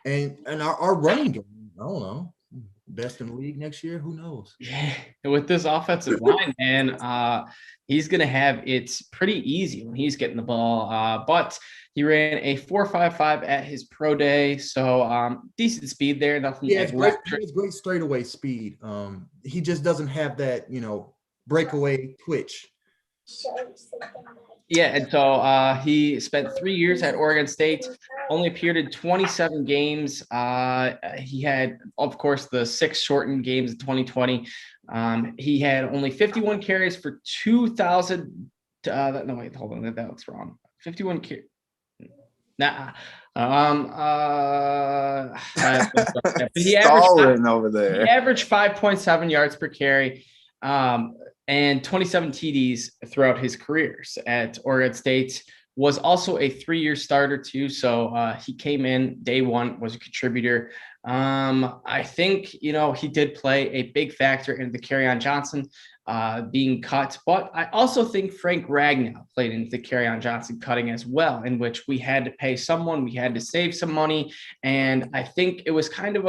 and our running game. I don't know, best in the league next year. Who knows? Yeah, with this offensive line, man, he's gonna have it pretty easy when he's getting the ball. But he ran a 4.55 at his pro day, so decent speed there. Nothing. Yeah, he has great straightaway speed. He just doesn't have that, breakaway twitch. Yeah, and so he spent 3 years at Oregon State, only appeared in 27 games. He had, of course, the 6 shortened games in 2020. He had only 51 carries for 2,000. No, wait, hold on, that looks wrong. 51 carries. Nah. He averaged over there. He averaged 5.7 yards per carry. And 27 TDs throughout his careers at Oregon State. Was also a 3-year starter too. So he came in day one, was a contributor. I think, he did play a big factor in the Kerryon Johnson being cut, but I also think Frank Ragnow played into the Kerryon Johnson cutting as well, in which we had to pay someone, we had to save some money. And I think it was kind of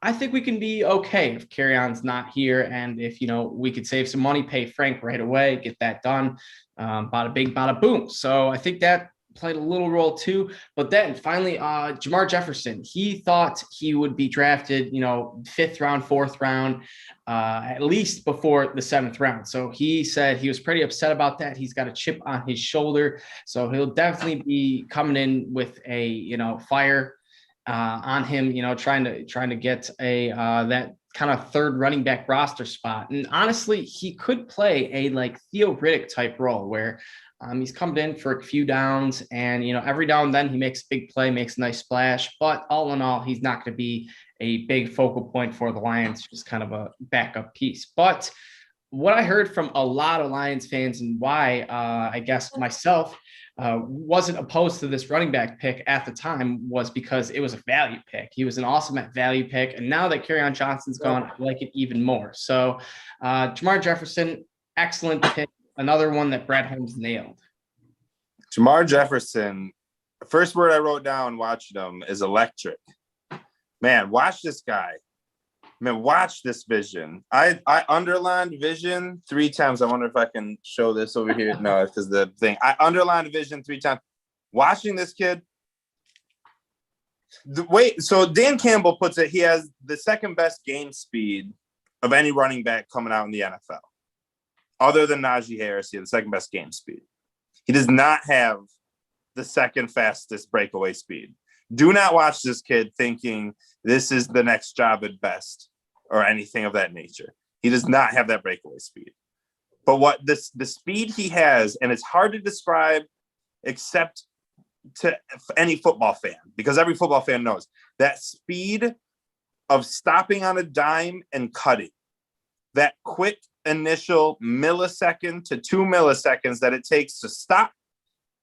I think we can be okay if Kerryon's not here. And if, we could save some money, pay Frank right away, get that done. Bada bing, bada boom. So I think that played a little role too. But then finally, Jamar Jefferson, he thought he would be drafted, 5th round, 4th round, at least before the 7th round. So he said he was pretty upset about that. He's got a chip on his shoulder. So he'll definitely be coming in with a, fire on him, trying to get a that kind of 3rd running back roster spot. And honestly, he could play a like Theo Riddick type role where he's coming in for a few downs and, every now and then he makes a big play, makes a nice splash, but all in all, he's not going to be a big focal point for the Lions, just kind of a backup piece. But what I heard from a lot of Lions fans and why I guess myself wasn't opposed to this running back pick at the time was because it was a value pick. He was an awesome at value pick. And now that Kerryon Johnson's gone, I like it even more. So Jamar Jefferson, excellent pick. Another one that Brad Holmes nailed. Jamar Jefferson, the first word I wrote down watching him is electric. Man, watch this guy. Man, watch this vision. I underlined vision 3 times. I wonder if I can show this over here. No, because the thing. I underlined vision 3 times. Watching this kid. So Dan Campbell puts it, he has the 2nd best game speed of any running back coming out in the NFL. Other than Najee Harris, he has the 2nd best game speed. He does not have the 2nd fastest breakaway speed. Do not watch this kid thinking this is the next job at best or anything of that nature. He does not have that breakaway speed. But what the speed he has, and it's hard to describe except to any football fan, because every football fan knows that speed of stopping on a dime and cutting, that quick initial millisecond to 2 milliseconds that it takes to stop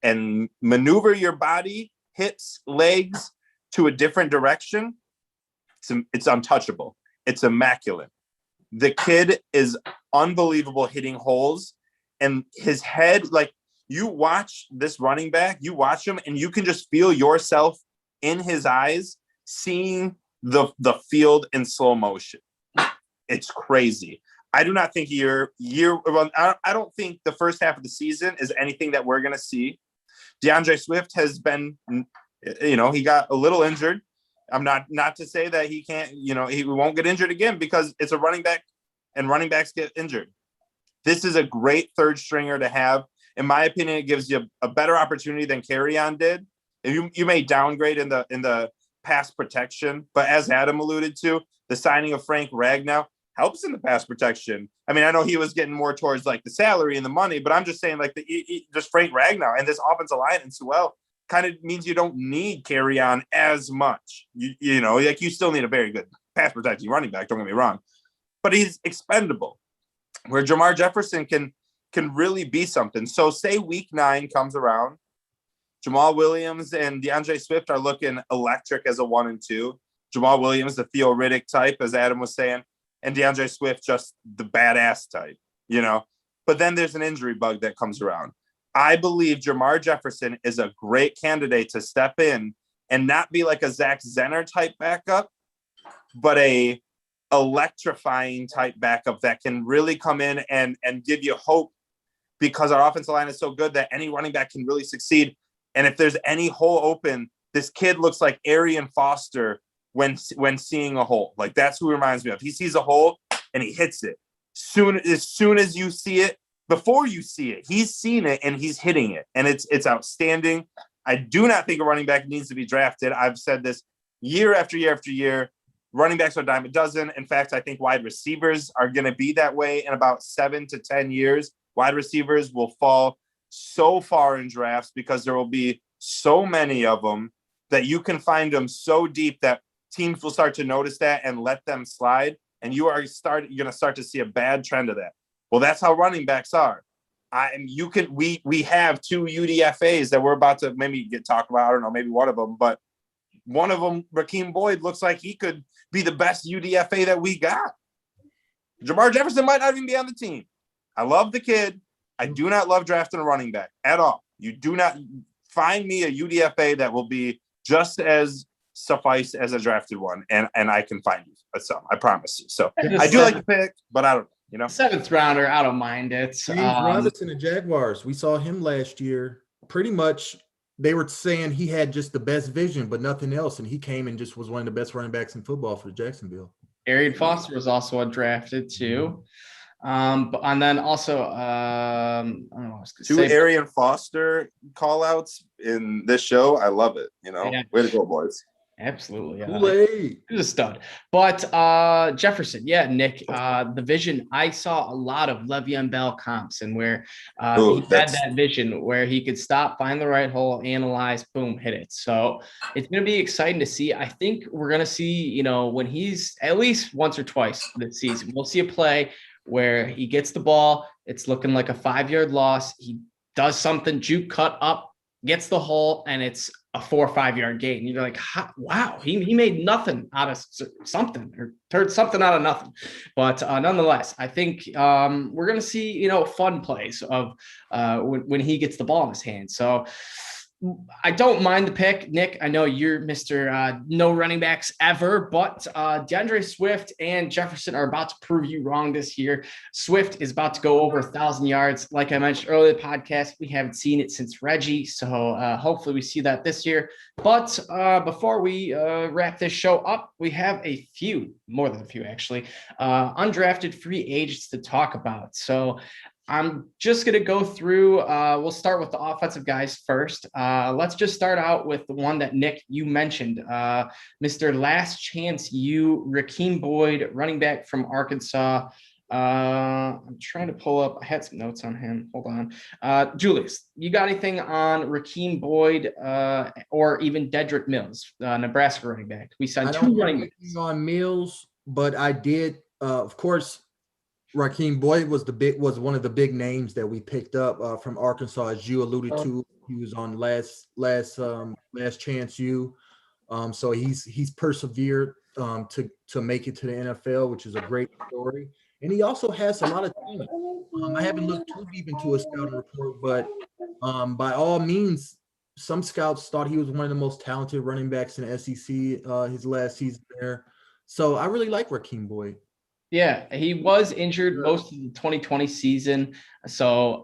and maneuver your body, hips, legs to a different direction, it's untouchable. It's immaculate. The kid is unbelievable hitting holes, and his head, like, you watch this running back, you watch him, and you can just feel yourself in his eyes, seeing the field in slow motion. It's crazy. I do not think I don't think the first half of the season is anything that we're going to see. Deandre Swift has been, he got a little injured. I'm not to say that he can't, he won't get injured again, because it's a running back and running backs get injured. This is a great third stringer to have. In my opinion, it gives you a better opportunity than Kerryon did. You may downgrade in the pass protection, but as Adam alluded to, the signing of Frank Ragnow helps in the pass protection. I mean, I know he was getting more towards like the salary and the money, but I'm just saying like just Frank Ragnow and this offensive line as well kind of means you don't need Kerryon as much. You know, like you still need a very good pass protecting running back. Don't get me wrong, but he's expendable. Where Jamar Jefferson can really be something. So say week 9 comes around, Jamal Williams and DeAndre Swift are looking electric as a 1 and 2. Jamal Williams, the Theo Riddick type, as Adam was saying, and DeAndre Swift, just the badass type, you know. But then there's an injury bug that comes around. I believe Jamar Jefferson is a great candidate to step in and not be like a Zach Zenner type backup, but a electrifying type backup that can really come in and give you hope, because our offensive line is so good that any running back can really succeed. And if there's any hole open, this kid looks like Arian Foster when seeing a hole. Like that's who he reminds me of. He sees a hole and he hits it. As soon as you see it, before you see it, he's seen it and he's hitting it. And it's outstanding. I do not think a running back needs to be drafted. I've said this year after year after year. Running backs are a dime a dozen. In fact, I think wide receivers are going to be that way in about 7 to 10 years. Wide receivers will fall so far in drafts because there will be so many of them that you can find them so deep that teams will start to notice that and let them slide. And you're going to start to see a bad trend of that. Well, that's how running backs are. We have 2 UDFAs that we're about to maybe get talked about. I don't know, maybe one of them, but one of them, Rakeem Boyd, looks like he could be the best UDFA that we got. Jamar Jefferson might not even be on the team. I love the kid. I do not love drafting a running back at all. You do not find me a UDFA that will be just as suffice as a drafted one, and I can find you some. I promise you. So I do like the pick, but I don't know. You know, 7th rounder, I don't mind it. James Robinson and Jaguars. We saw him last year. Pretty much, they were saying he had just the best vision, but nothing else, and he came and just was one of the best running backs in football for Jacksonville. Arian Foster was also undrafted too. And then also, I don't know what I was gonna 2 say. Arian Foster call outs in this show. I love it. You know, Yeah. Way to go, boys. Absolutely. Kool-Aid. He was a stud. But Jefferson, yeah, Nick, the vision, I saw a lot of Le'Veon Bell comps and where he had that vision where he could stop, find the right hole, analyze, boom, hit it. So it's going to be exciting to see. I think we're going to see, you know, when he's at least once or twice this season, we'll see a play where he gets the ball. It's looking like a 5-yard loss. He does something, juke cut up, gets the hole, and it's a 4 or 5 yard gain. You're like, wow, he made nothing out of something, or turned something out of nothing. But nonetheless, I think we're going to see, you know, fun plays of when he gets the ball in his hand. So I don't mind the pick, Nick. I know you're Mr. No running backs ever, but DeAndre Swift and Jefferson are about to prove you wrong this year. Swift is about to go over 1,000 yards. Like I mentioned earlier in the podcast, we haven't seen it since Reggie, so hopefully we see that this year. But before we wrap this show up, we have a few, more than a few actually, undrafted free agents to talk about. So I'm just going to go through, we'll start with the offensive guys first. Let's just start out with the one that, Nick, you mentioned, Mr. Last Chance U, Rakeem Boyd, running back from Arkansas. I'm trying to pull up, I had some notes on him. Hold on. Julius, you got anything on Rakeem Boyd or even Dedrick Mills, Nebraska running back? We signed 2 running backs. On Mills, but I did, of course, Rakeem Boyd was one of the big names that we picked up from Arkansas, as you alluded to. He was on last chance U, so he's persevered to make it to the NFL, which is a great story. And he also has a lot of talent. I haven't looked too deep into his scouting report, but by all means, some scouts thought he was one of the most talented running backs in the SEC his last season there. So I really like Rakeem Boyd. Yeah, he was injured most of the 2020 season. So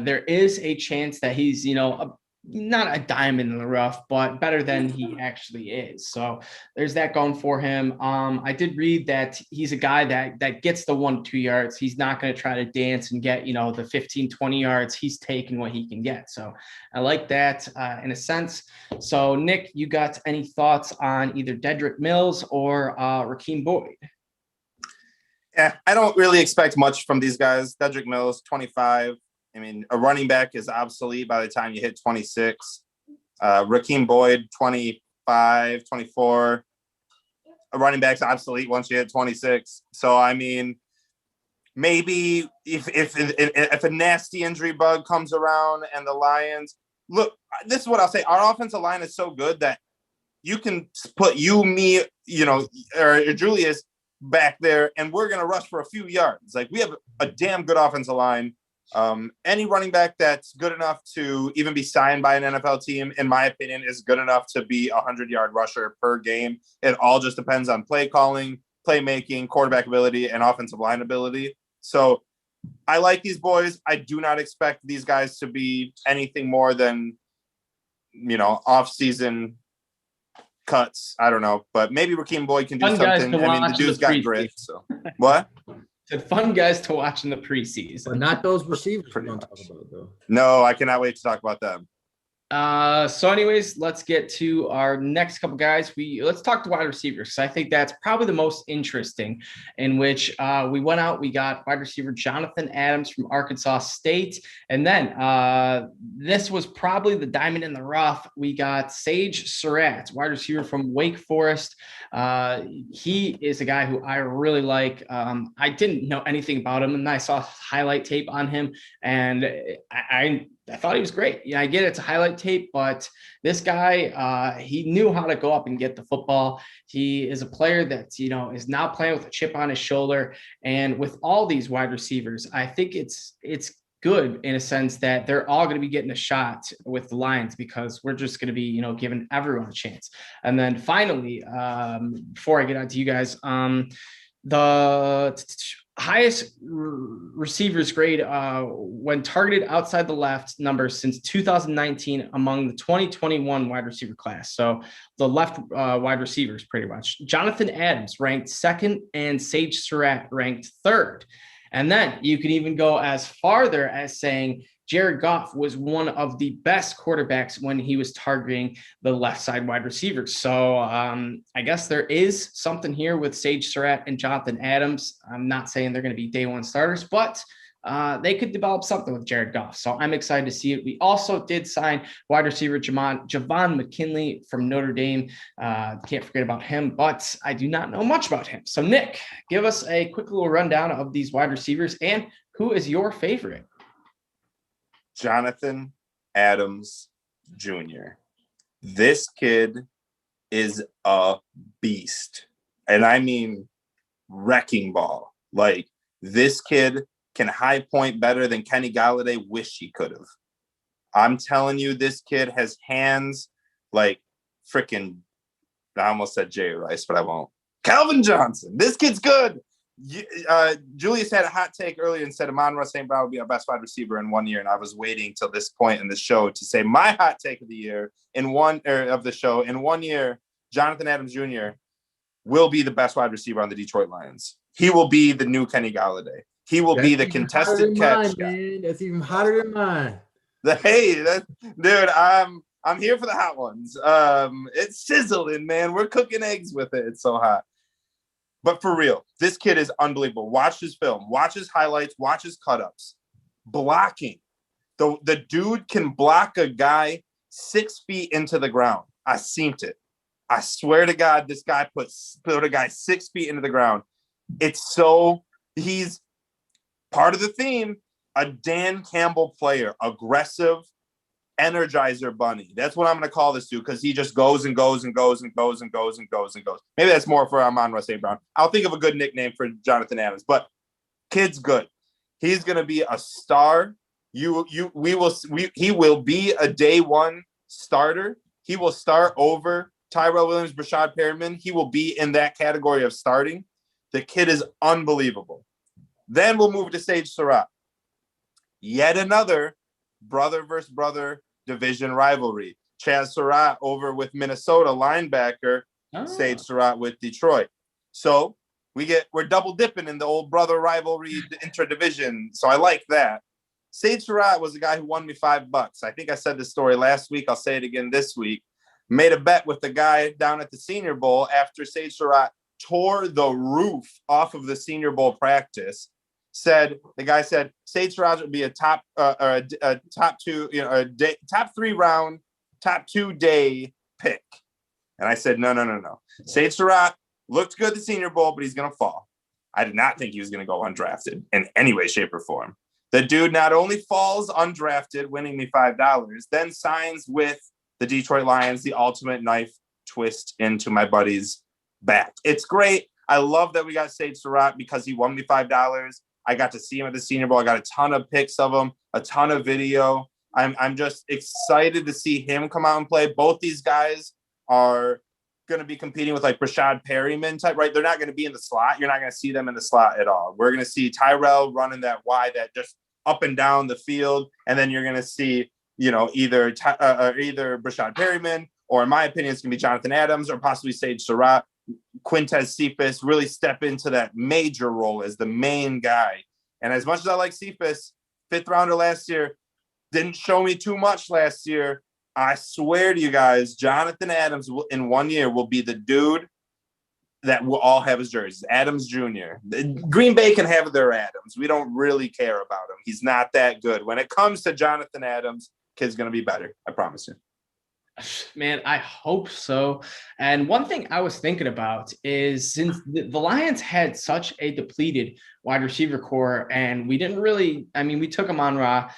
there is a chance that he's, you know, not a diamond in the rough, but better than he actually is. So there's that going for him. I did read that he's a guy that gets the 1 to 2 yards. He's not going to try to dance and get, the 15, 20 yards. He's taking what he can get. So I like that in a sense. So Nick, you got any thoughts on either Dedrick Mills or Rakeem Boyd? Yeah, I don't really expect much from these guys. Dedrick Mills, 25. I mean, a running back is obsolete by the time you hit 26. Rakeem Boyd, 25, 24. A running back's obsolete once you hit 26. So, I mean, maybe if a nasty injury bug comes around and the Lions – look, this is what I'll say. Our offensive line is so good that you can put you, me, or Julius back there, and we're going to rush for a few yards. Like, we have a damn good offensive line. Any running back that's good enough to even be signed by an NFL team, in my opinion, is good enough to be a 100-yard rusher per game. It all just depends on play calling, playmaking, quarterback ability, and offensive line ability. So I like these boys. I do not expect these guys to be anything more than, off-season cuts. I don't know, but maybe Rakeem Boyd can do something. I mean, the dude's got grit. So what? Fun guys to watch in the preseason. But not those receivers we're going to talk about, though. No, I cannot wait to talk about them. So anyways, let's get to our next couple guys. Let's talk to wide receivers, because I think that's probably the most interesting, in which we went out, we got wide receiver Jonathan Adams from Arkansas State. And then this was probably the diamond in the rough. We got Sage Surratt, wide receiver from Wake Forest. He is a guy who I really like. I didn't know anything about him, and I saw highlight tape on him, and I thought he was great. I get it's a highlight tape, but this guy, he knew how to go up and get the football. He is a player that, is now playing with a chip on his shoulder. And with all these wide receivers, I think it's good in a sense that they're all going to be getting a shot with the Lions, because we're just going to be, giving everyone a chance. And then finally, before I get on to you guys, the highest receivers grade when targeted outside the left numbers since 2019 among the 2021 wide receiver class. So the left wide receivers, pretty much. Jonathan Adams ranked second, and Sage Surratt ranked third. And then you can even go as farther as saying Jared Goff was one of the best quarterbacks when he was targeting the left side wide receivers. So I guess there is something here with Sage Surratt and Jonathan Adams. I'm not saying they're going to be day one starters, but they could develop something with Jared Goff. So I'm excited to see it. We also did sign wide receiver Javon McKinley from Notre Dame. Can't forget about him, but I do not know much about him. So Nick, give us a quick little rundown of these wide receivers, and who is your favorite? Jonathan Adams Jr. This kid is a beast. And I mean wrecking ball. Like, this kid can high point better than Kenny Galladay wish he could have. I'm telling you, this kid has hands like freaking, I almost said Jay Rice, but I won't. Calvin Johnson. This kid's good. Julius had a hot take earlier and said Amon-Ra St. Brown would be our best wide receiver in 1 year, and I was waiting till this point in the show to say my hot take of the year in 1 year. Jonathan Adams Jr. will be the best wide receiver on the Detroit Lions. He will be the new Kenny Galladay. He will be the contested catch guy. Man. That's even hotter than mine. Dude, I'm here for the hot ones. It's sizzling, man. We're cooking eggs with it. It's so hot. But for real, this kid is unbelievable. Watch his film. Watch his highlights. Watch his cut-ups. Blocking. The dude can block a guy 6 feet into the ground. I seen it. I swear to God, this guy put a guy 6 feet into the ground. He's part of the theme, a Dan Campbell player, aggressive, Energizer Bunny. That's what I'm going to call this dude, because he just goes and goes and goes and goes and goes and goes and goes. Maybe that's more for Amon-Ra St. Brown. I'll think of a good nickname for Jonathan Adams, but kid's good. He's going to be a star. He will be a day one starter. He will start over Tyrell Williams, Brashad Perriman. He will be in that category of starting. The kid is unbelievable. Then we'll move to Sage Surratt. Yet another brother versus brother division rivalry. Chaz Surratt over with Minnesota, linebacker. Sage Surratt with Detroit. So we're double dipping in the old brother rivalry interdivision. So I like that. Sage Surratt was a guy who won me $5. I think I said this story last week. I'll say it again this week. Made a bet with the guy down at the Senior Bowl after Sage Surratt tore the roof off of the Senior Bowl practice. The guy said Sage Surratt would be a top three round, top 2 day pick. And I said, no. Sage Surratt looked good at the Senior Bowl, but he's going to fall. I did not think he was going to go undrafted in any way, shape, or form. The dude not only falls undrafted, winning me $5, then signs with the Detroit Lions, the ultimate knife twist into my buddy's back. It's great. I love that we got Sage Surratt because he won me $5. I got to see him at the Senior Bowl. I got a ton of pics of him, a ton of video. I'm just excited to see him come out and play. Both these guys are going to be competing with like Brashad Perryman type, right? They're not going to be in the slot. You're not going to see them in the slot at all. We're going to see Tyrell running that wide, that just up and down the field. And then you're going to see, either Brashad Perryman, or in my opinion, it's going to be Jonathan Adams or possibly Sage Surratt. Quintez Cephas really step into that major role as the main guy. And as much as I like Cephas, 5th rounder last year, didn't show me too much last year. I swear to you guys, Jonathan Adams in 1 year will be the dude that will all have his jerseys. Adams Jr. Green Bay can have their Adams. We don't really care about him. He's not that good. When it comes to Jonathan Adams, kid's going to be better. I promise you. Man, I hope so. And one thing I was thinking about is since the Lions had such a depleted wide receiver core, and we didn't really, we took him on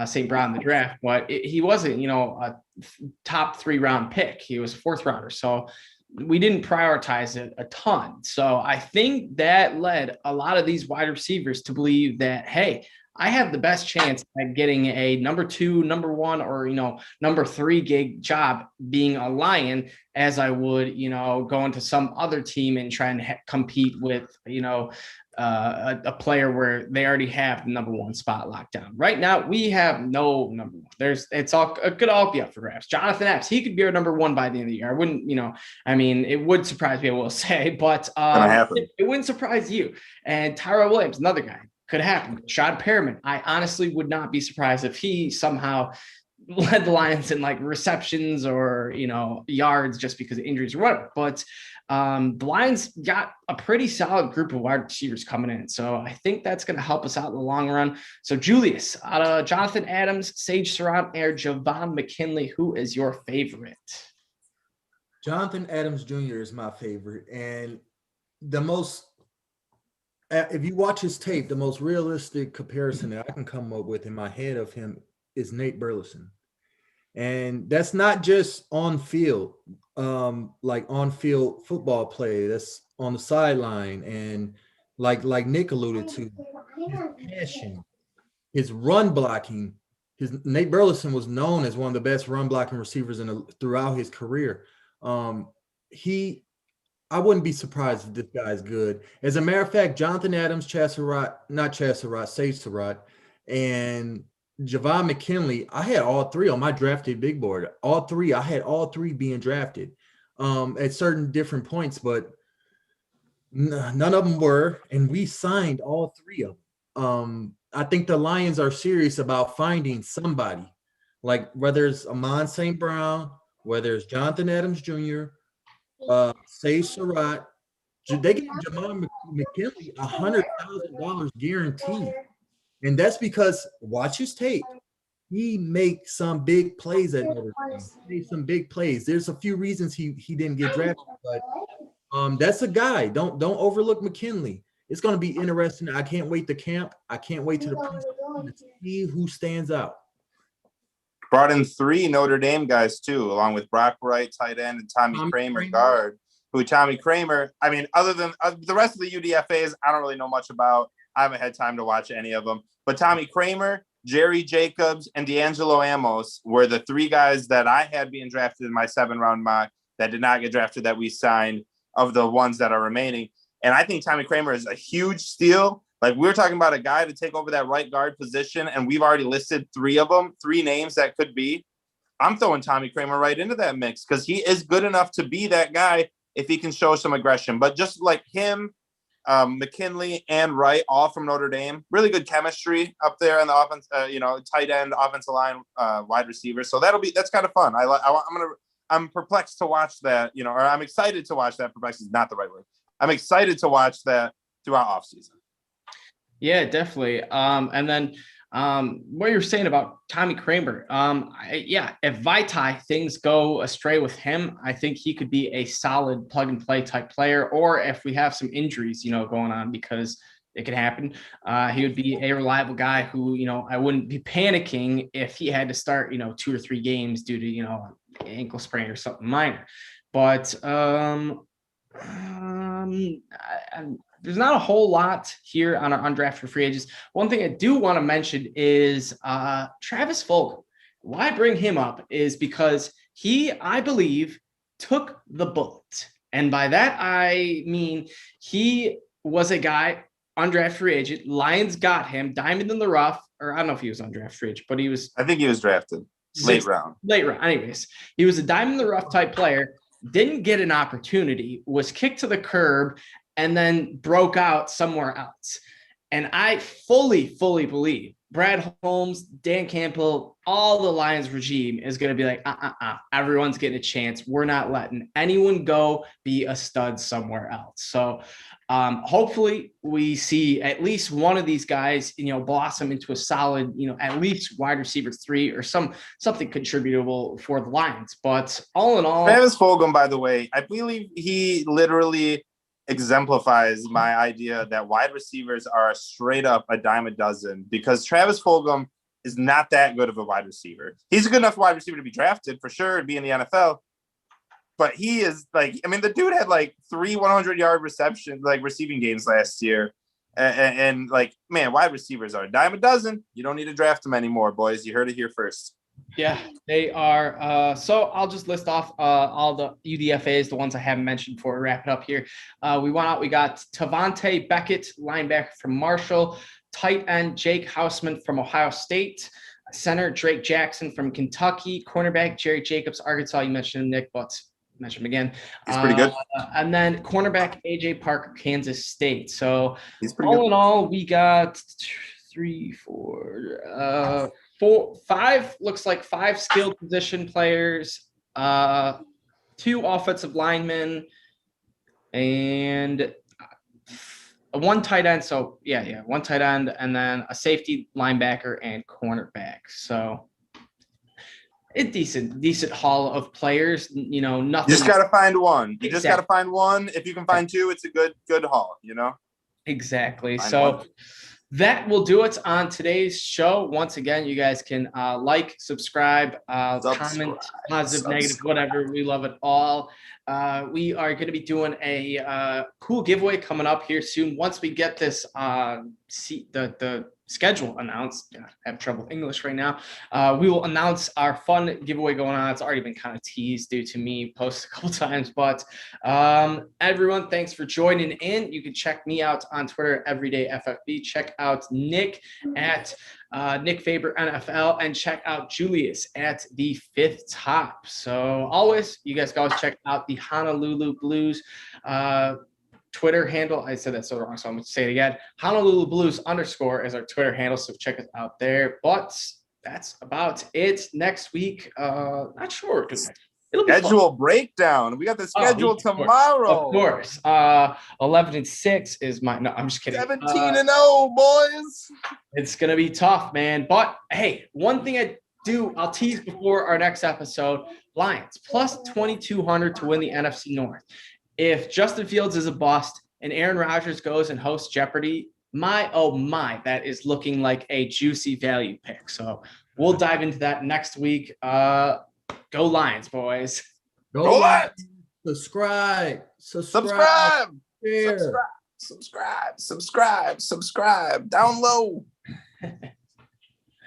St. Brown in the draft, but he wasn't, a top 3 round pick. He was a 4th rounder. So we didn't prioritize it a ton. So I think that led a lot of these wide receivers to believe that, hey, I have the best chance at getting a number 2, number 1, or, number 3 gig job being a Lion as I would, go into some other team and try and compete with, a player where they already have the number 1 spot locked down. Right now, we have no number 1. It could all be up for grabs. Jonathan Epps, he could be our number 1 by the end of the year. I wouldn't, it would surprise me, I will say, but it wouldn't surprise you. And Tyrell Williams, another guy. Could happen. Brashad Perriman. I honestly would not be surprised if he somehow led the Lions in like receptions or, yards just because of injuries or whatever. But the Lions got a pretty solid group of wide receivers coming in. So I think that's going to help us out in the long run. So Julius, out of Jonathan Adams, Sage Surratt, and Javon McKinley, who is your favorite? Jonathan Adams Jr. is my favorite. And if you watch his tape, the most realistic comparison that I can come up with in my head of him is Nate Burleson. And that's not just on field, like on field football play. That's on the sideline. And like Nick alluded to, his passion, his run blocking. Nate Burleson was known as one of the best run blocking receivers throughout his career. I wouldn't be surprised if this guy's good. As a matter of fact, Jonathan Adams, Sage Surratt, and Javon McKinley, I had all 3 on my drafted big board. I had all 3 being drafted at certain different points, but none of them were, and we signed all 3 of them. I think the Lions are serious about finding somebody, like whether it's Amon St. Brown, whether it's Jonathan Adams Jr., Sage Surratt. They gave Jamar McKinley $100,000 guaranteed, and that's because watch his tape. He makes some big plays at Notre Dame. He made some big plays. There's a few reasons he didn't get drafted, but that's a guy. Don't overlook McKinley. It's going to be interesting. I can't wait to camp. I can't wait to the preseason to see who stands out. Brought in 3 Notre Dame guys too, along with Brock Wright, tight end, and Tommy Kramer, guard. Tommy Kramer, other than the rest of the UDFAs, I don't really know much about. I haven't had time to watch any of them. But Tommy Kramer, Jerry Jacobs, and D'Angelo Amos were the 3 guys that I had being drafted in my 7-round mock that did not get drafted that we signed of the ones that are remaining. And I think Tommy Kramer is a huge steal. Like, we're talking about a guy to take over that right guard position, and we've already listed 3 of them, 3 names that could be. I'm throwing Tommy Kramer right into that mix because he is good enough to be that guy if he can show some aggression. But just like him, McKinley and Wright, all from Notre Dame, really good chemistry up there in the offense. Tight end, offensive line, wide receiver. So that's kind of fun. I'm perplexed to watch that. Or I'm excited to watch that. Perplexed is not the right word. I'm excited to watch that throughout offseason. Yeah, definitely. And then what you're saying about Tommy Kramer. If Vaitai things go astray with him, I think he could be a solid plug and play type player. Or if we have some injuries, going on, because it could happen, he would be a reliable guy who, I wouldn't be panicking if he had to start, 2 or 3 games due to, ankle sprain or something minor. But there's not a whole lot here on our undrafted free agents. One thing I do want to mention is Travis Fulgham. Why I bring him up is because he, I believe, took the bullet. And by that, I mean he was a guy, undrafted free agent. Lions got him, diamond in the rough, or I don't know if he was undrafted free agent, but he was. I think he was drafted late round. Anyways, he was a diamond in the rough type player, didn't get an opportunity, was kicked to the curb, and then broke out somewhere else. And I fully believe Brad Holmes, Dan Campbell, all the Lions regime is going to be like, everyone's getting a chance. We're not letting anyone go be a stud somewhere else. So hopefully we see at least one of these guys, blossom into a solid, at least wide receiver 3 or something contributable for the Lions. But all in all, Travis Fulgham, by the way, I believe he literally exemplifies my idea that wide receivers are straight up a dime a dozen, because Travis Fulgham is not that good of a wide receiver. He's a good enough wide receiver to be drafted for sure and be in the NFL. But he is the dude had 3 100-yard receiving games last year. And wide receivers are a dime a dozen. You don't need to draft them anymore, boys. You heard it here first. Yeah, they are. So I'll just list off all the UDFAs, the ones I haven't mentioned before we wrap it up here. We got Tavante Beckett, linebacker from Marshall, tight end Jake Hausman from Ohio State, center Drake Jackson from Kentucky, cornerback Jerry Jacobs, Arkansas. You mentioned him, Nick, but mention him again. He's pretty good. And then cornerback AJ Parker, Kansas State. So he's pretty good. In all, we got 5 looks like 5 skilled position players, 2 offensive linemen, and 1 tight end. So 1 tight end, and then a safety, linebacker, and cornerback. So a decent haul of players. Nothing. You just got to find one. You just got to find one. If you can find 2, it's a good haul. Exactly. Find so. one. That will do it on today's show. Once again, you guys can subscribe, comment, positive, negative, whatever. We love it all. We are going to be doing a cool giveaway coming up here soon. Once we get this the schedule announced, I have trouble with English right now. We will announce our fun giveaway going on. It's already been kind of teased due to me posting a couple times, but everyone, thanks for joining in. You can check me out on Twitter, everydayffb. Check out Nick at Nick Faber NFL, and check out Julius at the 5th Top. So always, you guys can always check out the Honolulu Blues Twitter handle. I said that so wrong, so I'm going to say it again. Honolulu Blues _ is our Twitter handle, so check us out there. But that's about it. Next week, not sure. Schedule breakdown. We got the schedule tomorrow. Of course. 11-6 is my. No, I'm just kidding. 17-0, boys. It's gonna be tough, man. But hey, one thing I'll tease before our next episode: Lions plus 2,200 to win the NFC North. If Justin Fields is a bust and Aaron Rodgers goes and hosts Jeopardy, that is looking like a juicy value pick. So we'll dive into that next week. Go Lions, boys. Go Lions. Subscribe. Share. Subscribe. Down low.